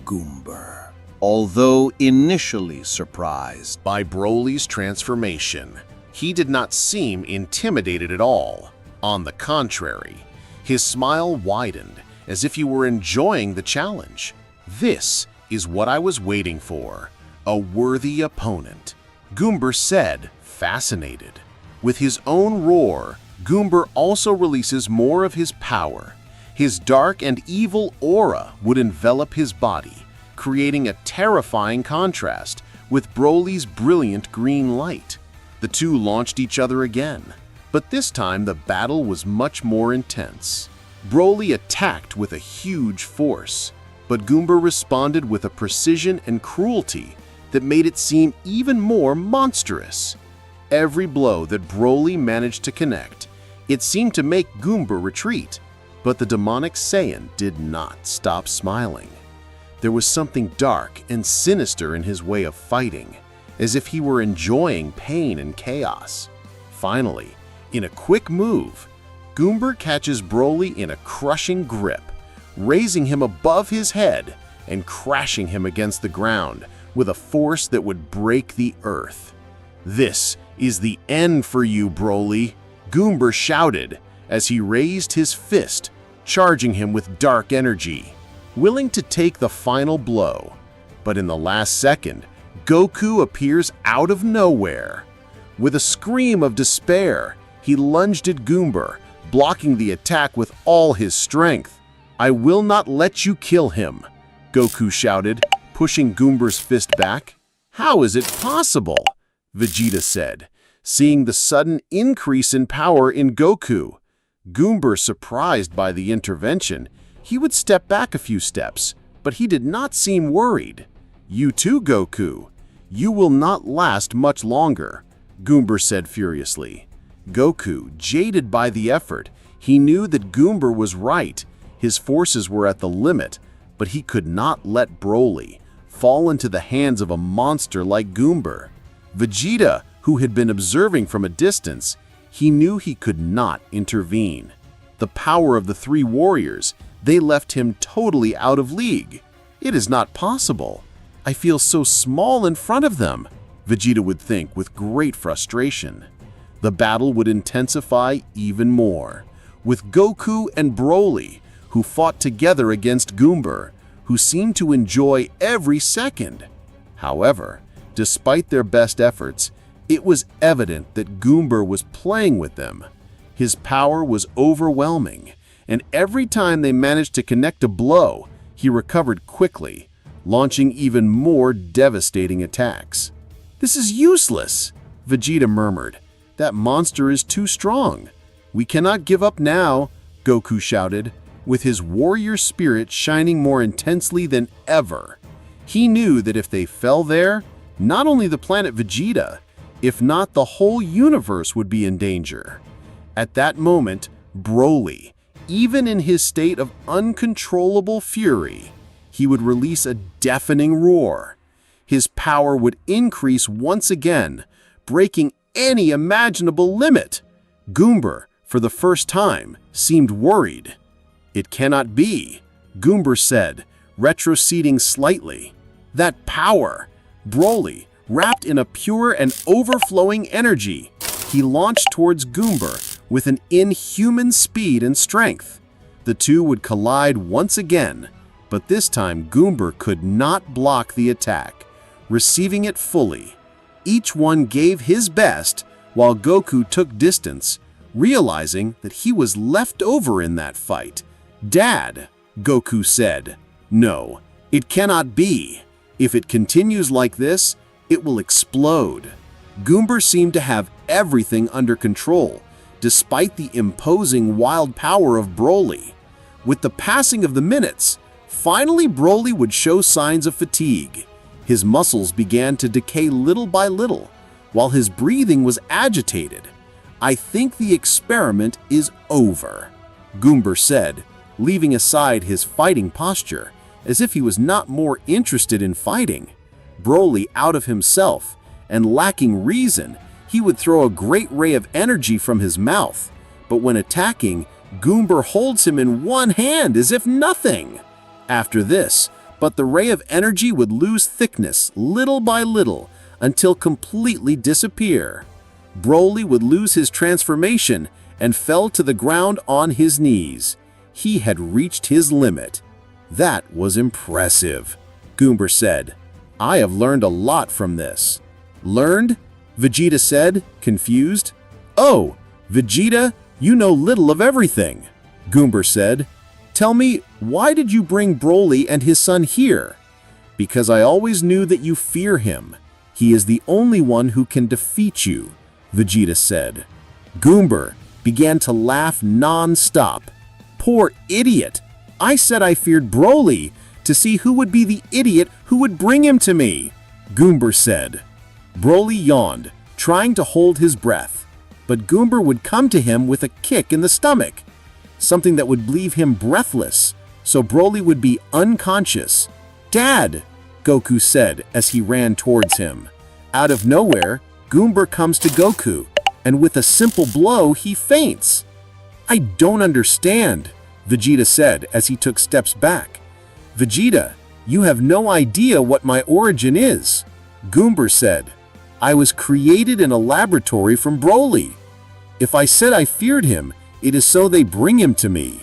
Cumber, although initially surprised by Broly's transformation, he did not seem intimidated at all. On the contrary, his smile widened as if he were enjoying the challenge. "This is what I was waiting for, a worthy opponent," Cumber said, fascinated. With his own roar, Cumber also releases more of his power. His dark and evil aura would envelop his body, creating a terrifying contrast with Broly's brilliant green light. The two launched each other again, but this time the battle was much more intense. Broly attacked with a huge force, but Cumber responded with a precision and cruelty that made it seem even more monstrous. Every blow that Broly managed to connect, it seemed to make Cumber retreat, but the demonic Saiyan did not stop smiling. There was something dark and sinister in his way of fighting, as if he were enjoying pain and chaos. Finally, in a quick move, Cumber catches Broly in a crushing grip, raising him above his head and crashing him against the ground with a force that would break the earth. "This is the end for you, Broly," Cumber shouted as he raised his fist, charging him with dark energy, willing to take the final blow. But in the last second, Goku appears out of nowhere. With a scream of despair, he lunged at Cumber, blocking the attack with all his strength. "I will not let you kill him," Goku shouted, pushing Cumber's fist back. "How is it possible?" Vegeta said, seeing the sudden increase in power in Goku. Cumber, surprised by the intervention, he would step back a few steps, but he did not seem worried. "You too, Goku. You will not last much longer," Cumber said furiously. Goku, jaded by the effort, he knew that Cumber was right. His forces were at the limit, but he could not let Broly fall into the hands of a monster like Cumber. Vegeta, who had been observing from a distance, he knew he could not intervene. The power of the three warriors, they left him totally out of league. "It is not possible. I feel so small in front of them," Vegeta would think with great frustration. The battle would intensify even more, with Goku and Broly, who fought together against Cumber, who seemed to enjoy every second. However, despite their best efforts, it was evident that Cumber was playing with them. His power was overwhelming, and every time they managed to connect a blow, he recovered quickly, launching even more devastating attacks. "This is useless," Vegeta murmured. "That monster is too strong. We cannot give up now," Goku shouted, with his warrior spirit shining more intensely than ever. He knew that if they fell there, not only the planet Vegeta, if not the whole universe would be in danger. At that moment, Broly, even in his state of uncontrollable fury, he would release a deafening roar. His power would increase once again, breaking any imaginable limit. Cumber, for the first time, seemed worried. "It cannot be," Cumber said, retroceding slightly. "That power!" Broly, wrapped in a pure and overflowing energy, he launched towards Cumber with an inhuman speed and strength. The two would collide once again, but this time Cumber could not block the attack, receiving it fully. Each one gave his best, while Goku took distance, realizing that he was left over in that fight. "Dad," Goku said, "no, it cannot be. If it continues like this, it will explode." Cumber seemed to have everything under control, despite the imposing wild power of Broly. With the passing of the minutes, finally Broly would show signs of fatigue. His muscles began to decay little by little, while his breathing was agitated. "I think the experiment is over," Cumber said, leaving aside his fighting posture, as if he was not more interested in fighting. Broly, out of himself and lacking reason, he would throw a great ray of energy from his mouth, but when attacking, Cumber holds him in one hand as if nothing. After this, but the ray of energy would lose thickness little by little until completely disappear. Broly would lose his transformation and fell to the ground on his knees. He had reached his limit. "That was impressive," Cumber said. "I have learned a lot from this." "Learned?" Vegeta said, confused. "Oh, Vegeta, you know little of everything," Cumber said. "Tell me, why did you bring Broly and his son here?" "Because I always knew that you fear him. He is the only one who can defeat you," Vegeta said. Cumber began to laugh non-stop. "Poor idiot! I said I feared Broly to see who would be the idiot who would bring him to me," Cumber said. Broly yawned, trying to hold his breath, but Cumber would come to him with a kick in the stomach, something that would leave him breathless, so Broly would be unconscious. "Dad!" Goku said as he ran towards him. Out of nowhere, Cumber comes to Goku, and with a simple blow, he faints. "I don't understand," Vegeta said as he took steps back. "Vegeta, you have no idea what my origin is," Cumber said. "I was created in a laboratory from Broly. If I said I feared him, it is so they bring him to me."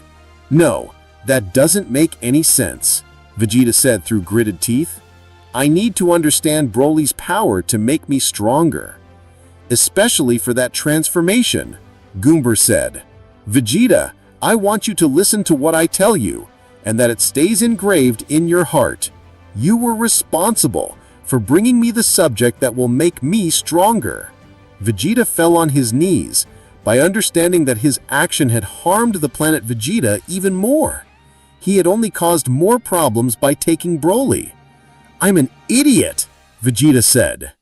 "No, that doesn't make any sense," Vegeta said through gritted teeth. "I need to understand Broly's power to make me stronger. Especially for that transformation," Cumber said. "Vegeta, I want you to listen to what I tell you, and that it stays engraved in your heart. You were responsible for bringing me the subject that will make me stronger." Vegeta fell on his knees by understanding that his action had harmed the planet Vegeta even more. He had only caused more problems by taking Broly. "I'm an idiot," Vegeta said.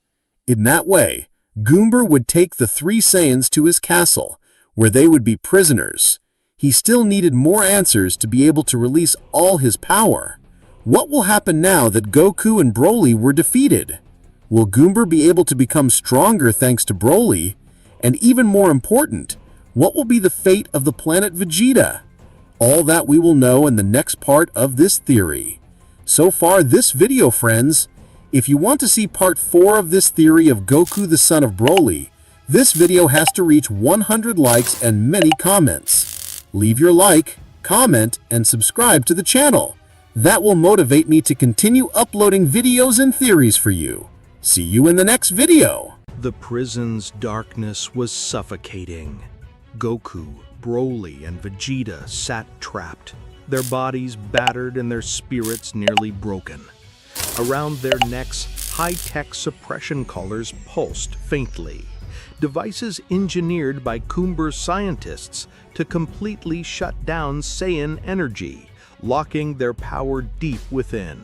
In that way, Cumber would take the three Saiyans to his castle, where they would be prisoners. He still needed more answers to be able to release all his power. What will happen now that Goku and Broly were defeated? Will Cumber be able to become stronger thanks to Broly? And even more important, what will be the fate of the planet Vegeta? All that we will know in the next part of this theory. So far this video, friends. If you want to see part 4 of this theory of Goku the son of Broly, This video has to reach 100 likes and many comments. Leave your like, comment, and subscribe to the channel. That will motivate me to continue uploading videos and theories for you. See you in the next video. The prison's darkness was suffocating. Goku, Broly, and Vegeta sat trapped, their bodies battered and their spirits nearly broken. Around their necks, high-tech suppression collars pulsed faintly, devices engineered by Coomber scientists to completely shut down Saiyan energy, locking their power deep within.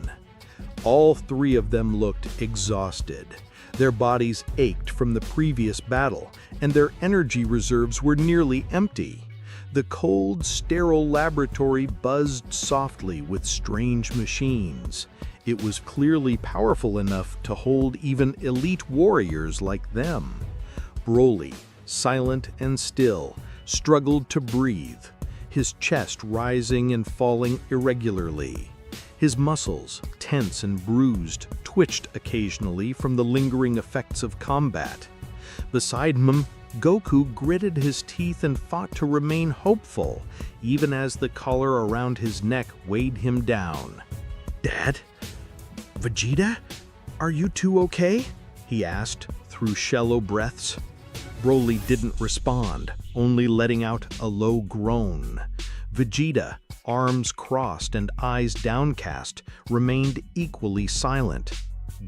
All three of them looked exhausted. Their bodies ached from the previous battle, and their energy reserves were nearly empty. The cold, sterile laboratory buzzed softly with strange machines. It was clearly powerful enough to hold even elite warriors like them. Broly, silent and still, struggled to breathe, his chest rising and falling irregularly. His muscles, tense and bruised, twitched occasionally from the lingering effects of combat. Beside him, Goku gritted his teeth and fought to remain hopeful, even as the collar around his neck weighed him down. "Dad? Vegeta? Are you two okay?" he asked through shallow breaths. Broly didn't respond, only letting out a low groan. Vegeta, arms crossed and eyes downcast, remained equally silent.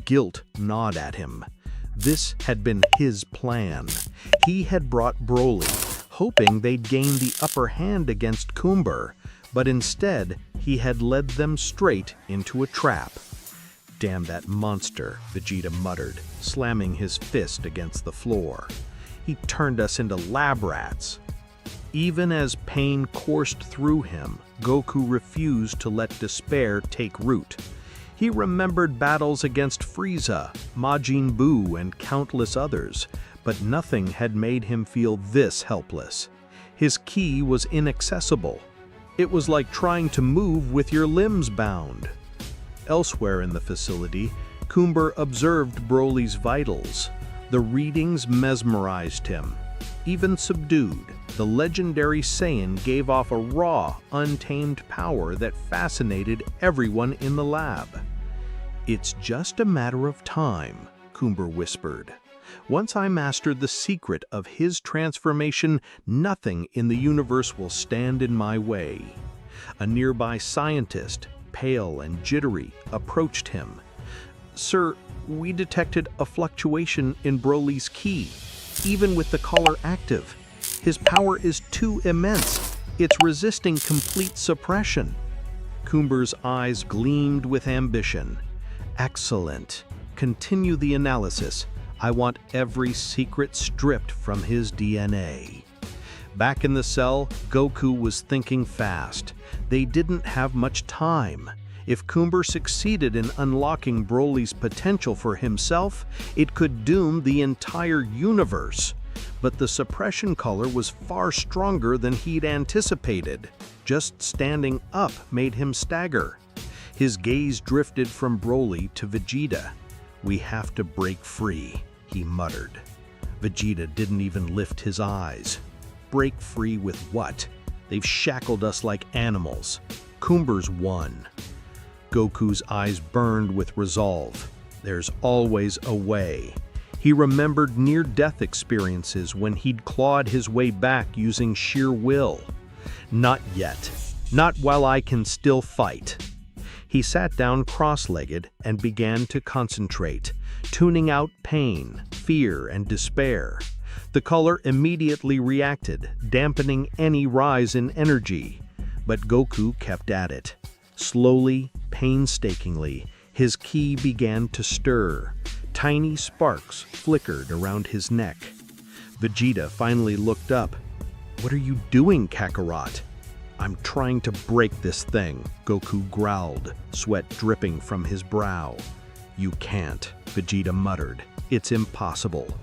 Guilt gnawed at him. This had been his plan. He had brought Broly, hoping they'd gain the upper hand against Cumber, but instead he had led them straight into a trap. "Damn that monster," Vegeta muttered, slamming his fist against the floor. "He turned us into lab rats." Even as pain coursed through him, Goku refused to let despair take root. He remembered battles against Frieza, Majin Buu, and countless others, but nothing had made him feel this helpless. His ki was inaccessible. It was like trying to move with your limbs bound. Elsewhere in the facility, Coomber observed Broly's vitals. The readings mesmerized him. Even subdued, the legendary Saiyan gave off a raw, untamed power that fascinated everyone in the lab. "It's just a matter of time," Coomber whispered. "Once I master the secret of his transformation, nothing in the universe will stand in my way." A nearby scientist, pale and jittery, approached him. "Sir, we detected a fluctuation in Broly's ki, even with the collar active. His power is too immense. It's resisting complete suppression." Coomber's eyes gleamed with ambition. "Excellent. Continue the analysis. I want every secret stripped from his DNA." Back in the cell, Goku was thinking fast. They didn't have much time. If Coomber succeeded in unlocking Broly's potential for himself, it could doom the entire universe. But the suppression collar was far stronger than he'd anticipated. Just standing up made him stagger. His gaze drifted from Broly to Vegeta. "We have to break free," he muttered. Vegeta didn't even lift his eyes. "Break free with what? They've shackled us like animals. Coomber's won." Goku's eyes burned with resolve. There's always a way. He remembered near-death experiences when he'd clawed his way back using sheer will. "Not yet. Not while I can still fight." He sat down cross-legged and began to concentrate, tuning out pain, fear, and despair. The color immediately reacted, dampening any rise in energy. But Goku kept at it. Slowly, painstakingly, his ki began to stir. Tiny sparks flickered around his neck. Vegeta finally looked up. "What are you doing, Kakarot?" "I'm trying to break this thing," Goku growled, sweat dripping from his brow. "You can't," Vegeta muttered. "It's impossible."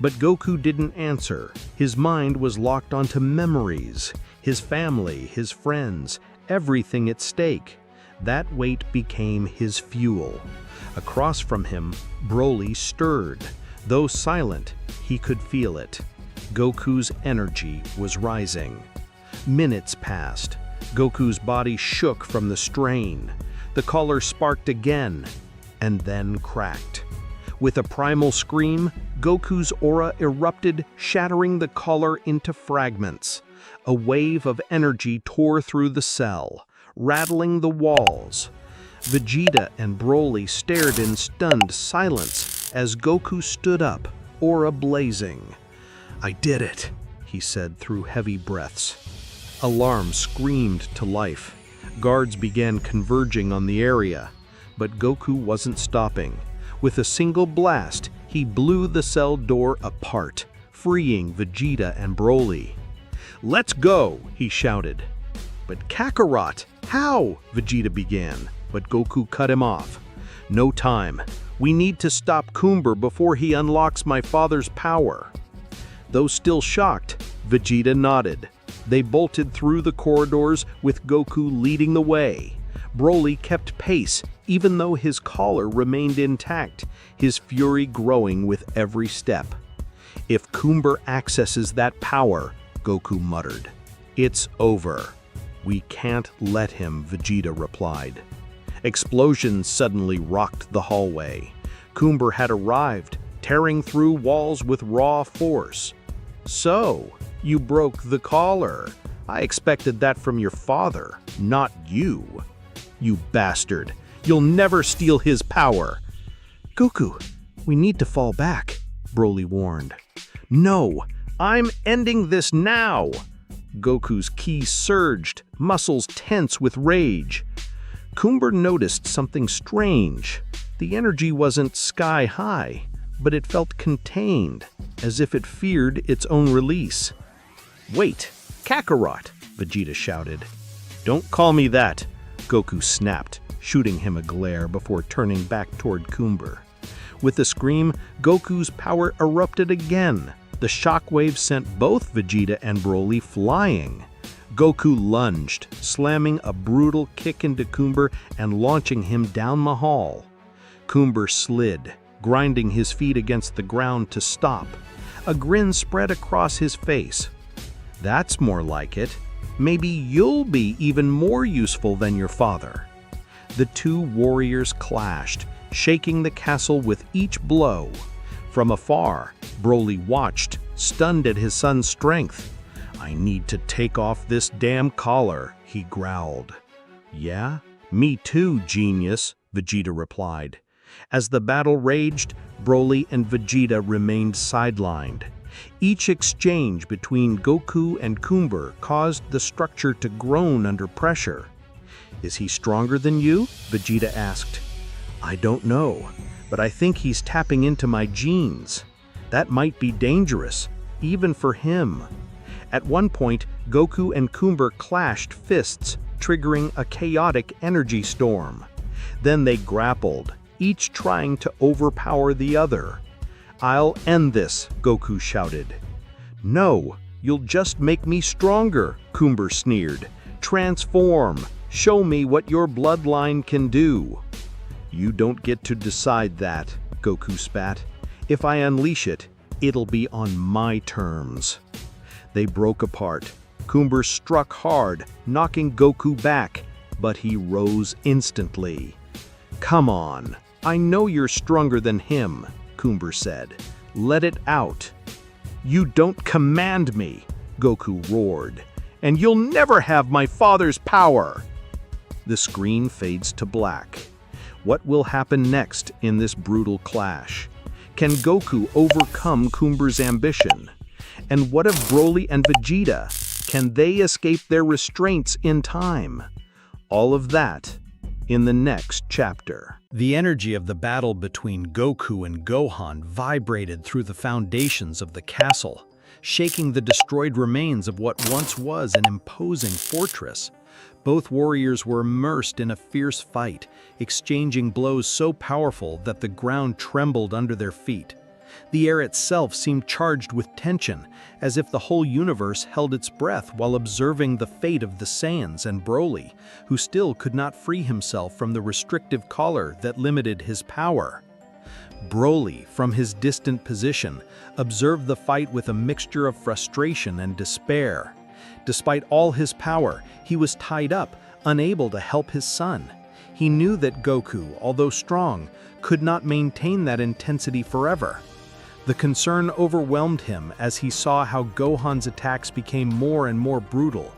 But Goku didn't answer. His mind was locked onto memories, his family, his friends, everything at stake. That weight became his fuel. Across from him, Broly stirred. Though silent, he could feel it. Goku's energy was rising. Minutes passed. Goku's body shook from the strain. The collar sparked again, and then cracked. With a primal scream, Goku's aura erupted, shattering the collar into fragments. A wave of energy tore through the cell, rattling the walls. Vegeta and Broly stared in stunned silence as Goku stood up, aura blazing. "I did it," he said through heavy breaths. Alarm screamed to life. Guards began converging on the area, but Goku wasn't stopping. With a single blast, he blew the cell door apart, freeing Vegeta and Broly. "Let's go!" he shouted. "But Kakarot, how?" Vegeta began, but Goku cut him off. "No time. We need to stop Cumber before he unlocks my father's power." Though still shocked, Vegeta nodded. They bolted through the corridors with Goku leading the way. Broly kept pace, even though his collar remained intact, his fury growing with every step. "If Coomber accesses that power," Goku muttered, "it's over." "We can't let him," Vegeta replied. Explosions suddenly rocked the hallway. Coomber had arrived, tearing through walls with raw force. "So, you broke the collar. I expected that from your father, not you. You bastard. You'll never steal his power." "Goku, we need to fall back," Broly warned. "No, I'm ending this now." Goku's ki surged, muscles tense with rage. Cumber noticed something strange. The energy wasn't sky high, but it felt contained, as if it feared its own release. "Wait, Kakarot!" Vegeta shouted. "Don't call me that!" Goku snapped, shooting him a glare before turning back toward Cumber. With a scream, Goku's power erupted again. The shockwave sent both Vegeta and Broly flying. Goku lunged, slamming a brutal kick into Cumber and launching him down the hall. Cumber slid, grinding his feet against the ground to stop. A grin spread across his face. "That's more like it. Maybe you'll be even more useful than your father." The two warriors clashed, shaking the castle with each blow. From afar, Broly watched, stunned at his son's strength. "I need to take off this damn collar," he growled. "Yeah? Me too, genius," Vegeta replied. As the battle raged, Broly and Vegeta remained sidelined. Each exchange between Goku and Cumber caused the structure to groan under pressure. "Is he stronger than you?" Vegeta asked. "I don't know, but I think he's tapping into my genes. That might be dangerous, even for him." At one point, Goku and Cumber clashed fists, triggering a chaotic energy storm. Then they grappled, each trying to overpower the other. "I'll end this," Goku shouted. "No, you'll just make me stronger," Cumber sneered. "Transform! Show me what your bloodline can do." "You don't get to decide that," Goku spat. "If I unleash it, it'll be on my terms." They broke apart. Cumber struck hard, knocking Goku back, but he rose instantly. "Come on, I know you're stronger than him," Cumber said. "Let it out." "You don't command me," Goku roared, "and you'll never have my father's power." The screen fades to black. What will happen next in this brutal clash? Can Goku overcome Cumber's ambition? And what of Broly and Vegeta? Can they escape their restraints in time? All of that in the next chapter. The energy of the battle between Goku and Gohan vibrated through the foundations of the castle, shaking the destroyed remains of what once was an imposing fortress. Both warriors were immersed in a fierce fight, exchanging blows so powerful that the ground trembled under their feet. The air itself seemed charged with tension, as if the whole universe held its breath while observing the fate of the Saiyans and Broly, who still could not free himself from the restrictive collar that limited his power. Broly, from his distant position, observed the fight with a mixture of frustration and despair. Despite all his power, he was tied up, unable to help his son. He knew that Goku, although strong, could not maintain that intensity forever. The concern overwhelmed him as he saw how Gohan's attacks became more and more brutal.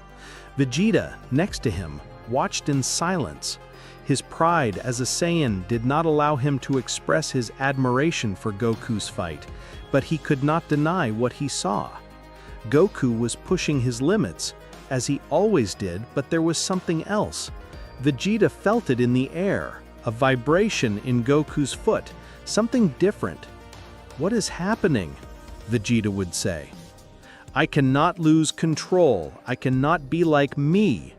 Vegeta, next to him, watched in silence. His pride as a Saiyan did not allow him to express his admiration for Goku's fight, but he could not deny what he saw. Goku was pushing his limits, as he always did, but there was something else. Vegeta felt it in the air, a vibration in Goku's foot, something different. "What is happening?" Vegeta would say. "I cannot lose control. I cannot be like me,"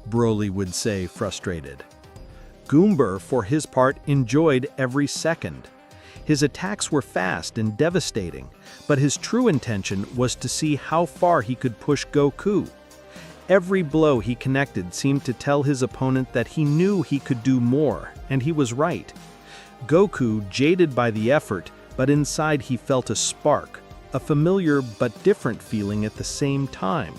Broly would say, frustrated. Cumber, for his part, enjoyed every second. His attacks were fast and devastating, but his true intention was to see how far he could push Goku. Every blow he connected seemed to tell his opponent that he knew he could do more, and he was right. Goku, jaded by the effort, but inside he felt a spark, a familiar but different feeling at the same time.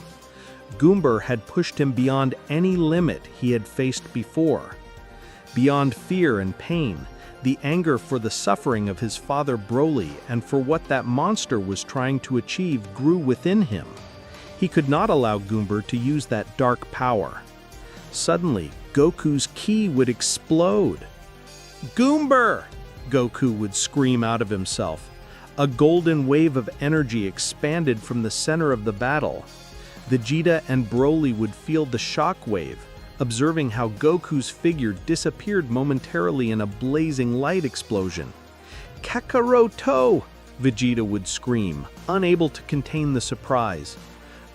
Cumber had pushed him beyond any limit he had faced before. Beyond fear and pain, the anger for the suffering of his father Broly and for what that monster was trying to achieve grew within him. He could not allow Cumber to use that dark power. Suddenly, Goku's ki would explode. "Cumber!" Goku would scream out of himself. A golden wave of energy expanded from the center of the battle. Vegeta and Broly would feel the shock wave, observing how Goku's figure disappeared momentarily in a blazing light explosion. "Kakaroto!" Vegeta would scream, unable to contain the surprise.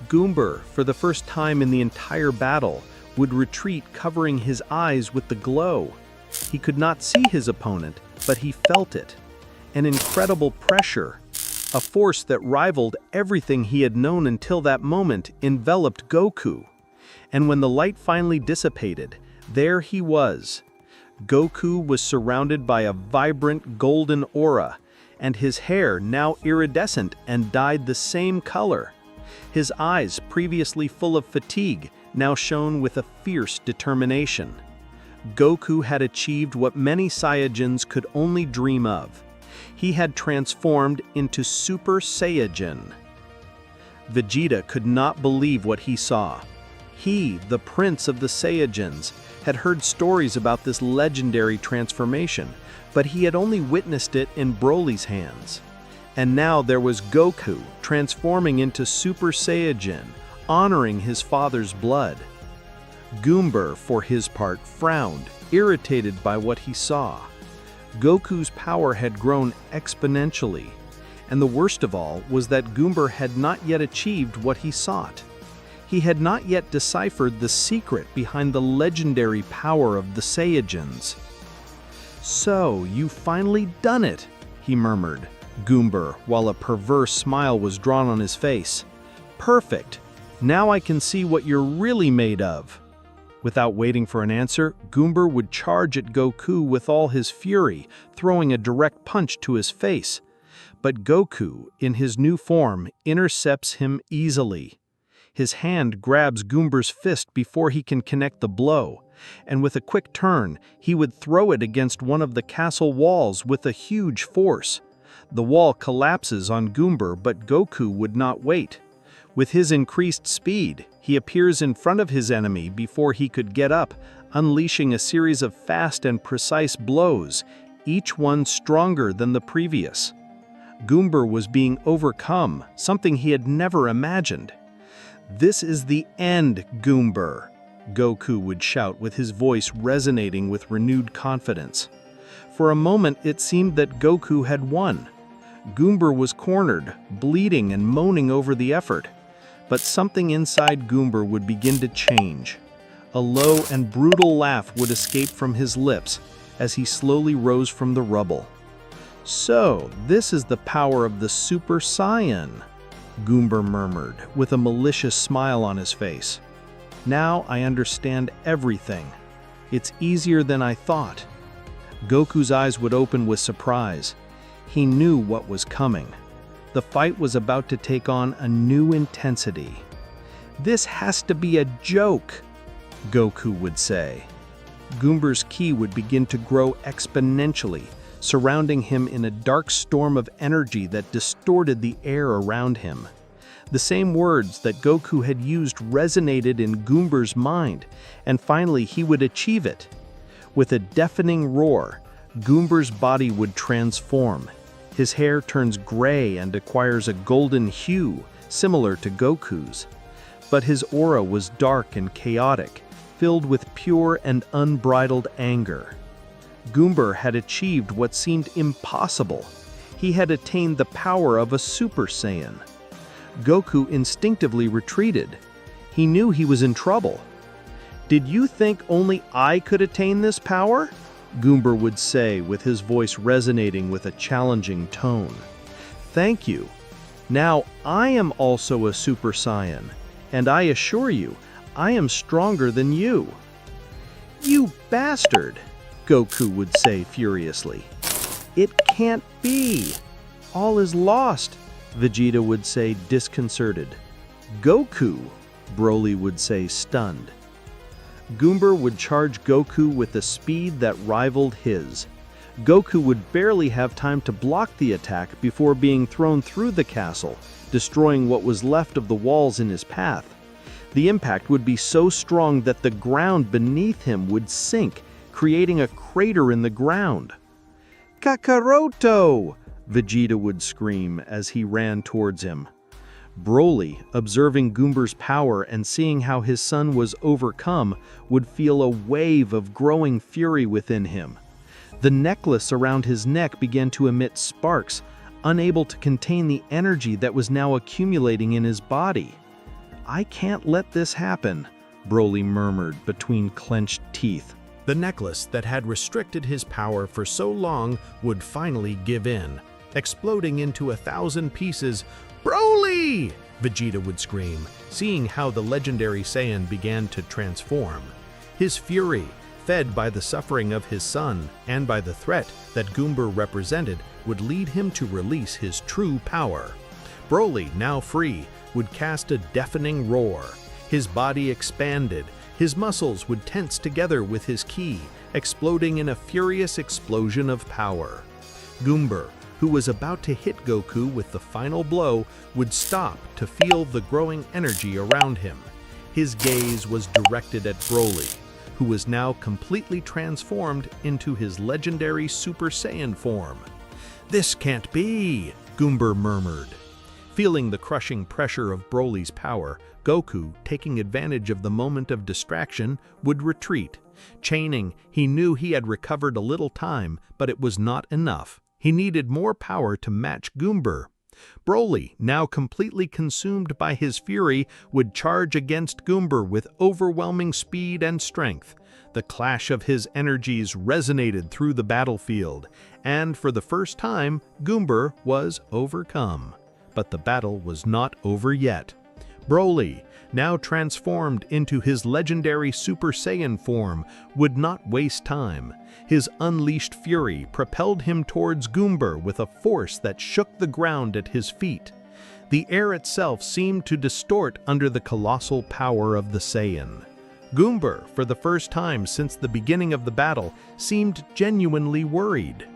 Cumber, for the first time in the entire battle, would retreat, covering his eyes with the glow. He could not see his opponent, but he felt it. An incredible pressure, a force that rivaled everything he had known until that moment, enveloped Goku. And when the light finally dissipated, there he was. Goku was surrounded by a vibrant golden aura, and his hair, now iridescent and dyed the same color. His eyes, previously full of fatigue, now shone with a fierce determination. Goku had achieved what many Saiyajins could only dream of. He had transformed into Super Saiyan. Vegeta could not believe what he saw. He, the prince of the Saiyajins, had heard stories about this legendary transformation, but he had only witnessed it in Broly's hands. And now there was Goku transforming into Super Saiyan, honoring his father's blood. Cumber, for his part, frowned, irritated by what he saw. Goku's power had grown exponentially, and the worst of all was that Cumber had not yet achieved what he sought. He had not yet deciphered the secret behind the legendary power of the Saiyajins. "So, you've finally done it," he murmured, Cumber, while a perverse smile was drawn on his face. "Perfect. Now I can see what you're really made of." Without waiting for an answer, Cumber would charge at Goku with all his fury, throwing a direct punch to his face. But Goku, in his new form, intercepts him easily. His hand grabs Cumber's fist before he can connect the blow, and with a quick turn, he would throw it against one of the castle walls with a huge force. The wall collapses on Cumber, but Goku would not wait. With his increased speed, he appears in front of his enemy before he could get up, unleashing a series of fast and precise blows, each one stronger than the previous. Cumber was being overcome, something he had never imagined. "This is the end, Cumber," Goku would shout with his voice resonating with renewed confidence. For a moment it seemed that Goku had won. Cumber was cornered, bleeding and moaning over the effort. But something inside Cumber would begin to change. A low and brutal laugh would escape from his lips as he slowly rose from the rubble. "So, this is the power of the Super Saiyan," Cumber murmured, with a malicious smile on his face. "Now I understand everything. It's easier than I thought." Goku's eyes would open with surprise. He knew what was coming. The fight was about to take on a new intensity. "This has to be a joke," Goku would say. Goomber's ki would begin to grow exponentially, surrounding him in a dark storm of energy that distorted the air around him. The same words that Goku had used resonated in Goomber's mind, and finally he would achieve it. With a deafening roar, Goomber's body would transform. His hair turns gray and acquires a golden hue, similar to Goku's. But his aura was dark and chaotic, filled with pure and unbridled anger. Coomber had achieved what seemed impossible. He had attained the power of a Super Saiyan. Goku instinctively retreated. He knew he was in trouble. "Did you think only I could attain this power?" Coomber would say, with his voice resonating with a challenging tone. "Thank you. Now I am also a Super Saiyan, and I assure you, I am stronger than you." "You bastard!" Goku would say furiously. "It can't be! All is lost!" Vegeta would say disconcerted. "Goku!" Broly would say stunned. Coomber would charge Goku with a speed that rivaled his. Goku would barely have time to block the attack before being thrown through the castle, destroying what was left of the walls in his path. The impact would be so strong that the ground beneath him would sink, creating a crater in the ground. "Kakaroto!" Vegeta would scream as he ran towards him. Broly, observing Coomber's power and seeing how his son was overcome, would feel a wave of growing fury within him. The necklace around his neck began to emit sparks, unable to contain the energy that was now accumulating in his body. "I can't let this happen," Broly murmured between clenched teeth. The necklace that had restricted his power for so long would finally give in, exploding into 1,000 pieces. "Broly!" Vegeta would scream, seeing how the legendary Saiyan began to transform. His fury, fed by the suffering of his son and by the threat that Coomber represented, would lead him to release his true power. Broly, now free, would cast a deafening roar. His body expanded, his muscles would tense together with his ki, exploding in a furious explosion of power. Coomber, who was about to hit Goku with the final blow, would stop to feel the growing energy around him. His gaze was directed at Broly, who was now completely transformed into his legendary Super Saiyan form. "This can't be," Coomber murmured. Feeling the crushing pressure of Broly's power, Goku, taking advantage of the moment of distraction, would retreat. Chaining, he knew he had recovered a little time, but it was not enough. He needed more power to match Coomber. Broly, now completely consumed by his fury, would charge against Coomber with overwhelming speed and strength. The clash of his energies resonated through the battlefield, and for the first time, Coomber was overcome. But the battle was not over yet. Broly, now transformed into his legendary Super Saiyan form, would not waste time. His unleashed fury propelled him towards Coomber with a force that shook the ground at his feet. The air itself seemed to distort under the colossal power of the Saiyan. Coomber, for the first time since the beginning of the battle, seemed genuinely worried.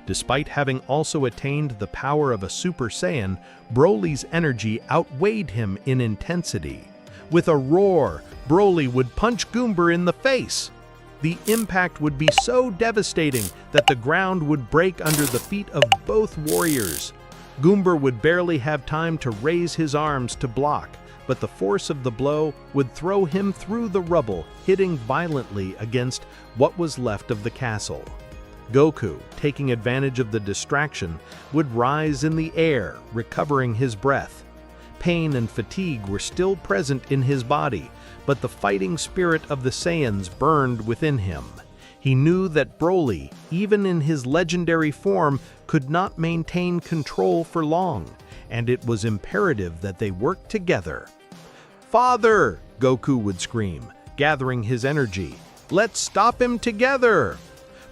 Despite having also attained the power of a Super Saiyan, Broly's energy outweighed him in intensity. With a roar, Broly would punch Coomber in the face. The impact would be so devastating that the ground would break under the feet of both warriors. Coomber would barely have time to raise his arms to block, but the force of the blow would throw him through the rubble, hitting violently against what was left of the castle. Goku, taking advantage of the distraction, would rise in the air, recovering his breath. Pain and fatigue were still present in his body, but the fighting spirit of the Saiyans burned within him. He knew that Broly, even in his legendary form, could not maintain control for long, and it was imperative that they work together. "Father!" Goku would scream, gathering his energy. "Let's stop him together!"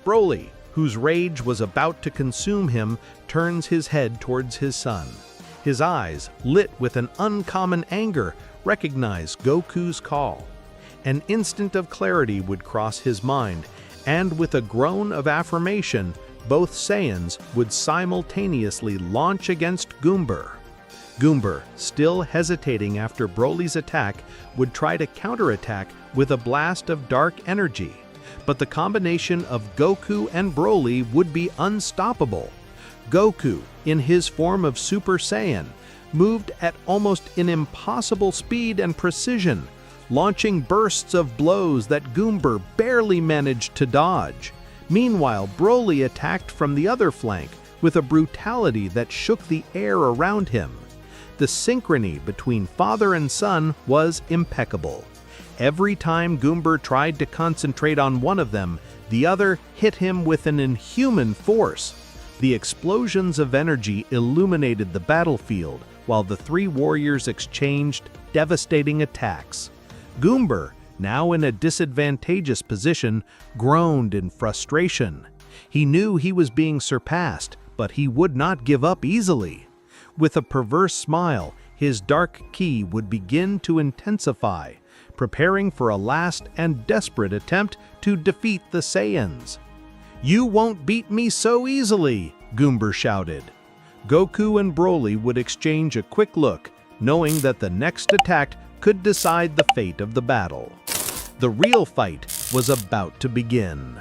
Broly, whose rage was about to consume him, turns his head towards his son. His eyes, lit with an uncommon anger, recognize Goku's call. An instant of clarity would cross his mind, and with a groan of affirmation, both Saiyans would simultaneously launch against Cumber. Cumber, still hesitating after Broly's attack, would try to counterattack with a blast of dark energy. But the combination of Goku and Broly would be unstoppable. Goku, in his form of Super Saiyan, moved at almost an impossible speed and precision, launching bursts of blows that Cumber barely managed to dodge. Meanwhile, Broly attacked from the other flank with a brutality that shook the air around him. The synchrony between father and son was impeccable. Every time Cumber tried to concentrate on one of them, the other hit him with an inhuman force. The explosions of energy illuminated the battlefield, while the three warriors exchanged devastating attacks. Cumber, now in a disadvantageous position, groaned in frustration. He knew he was being surpassed, but he would not give up easily. With a perverse smile, his dark ki would begin to intensify, preparing for a last and desperate attempt to defeat the Saiyans. "You won't beat me so easily," Cumber shouted. Goku and Broly would exchange a quick look, knowing that the next attack could decide the fate of the battle. The real fight was about to begin.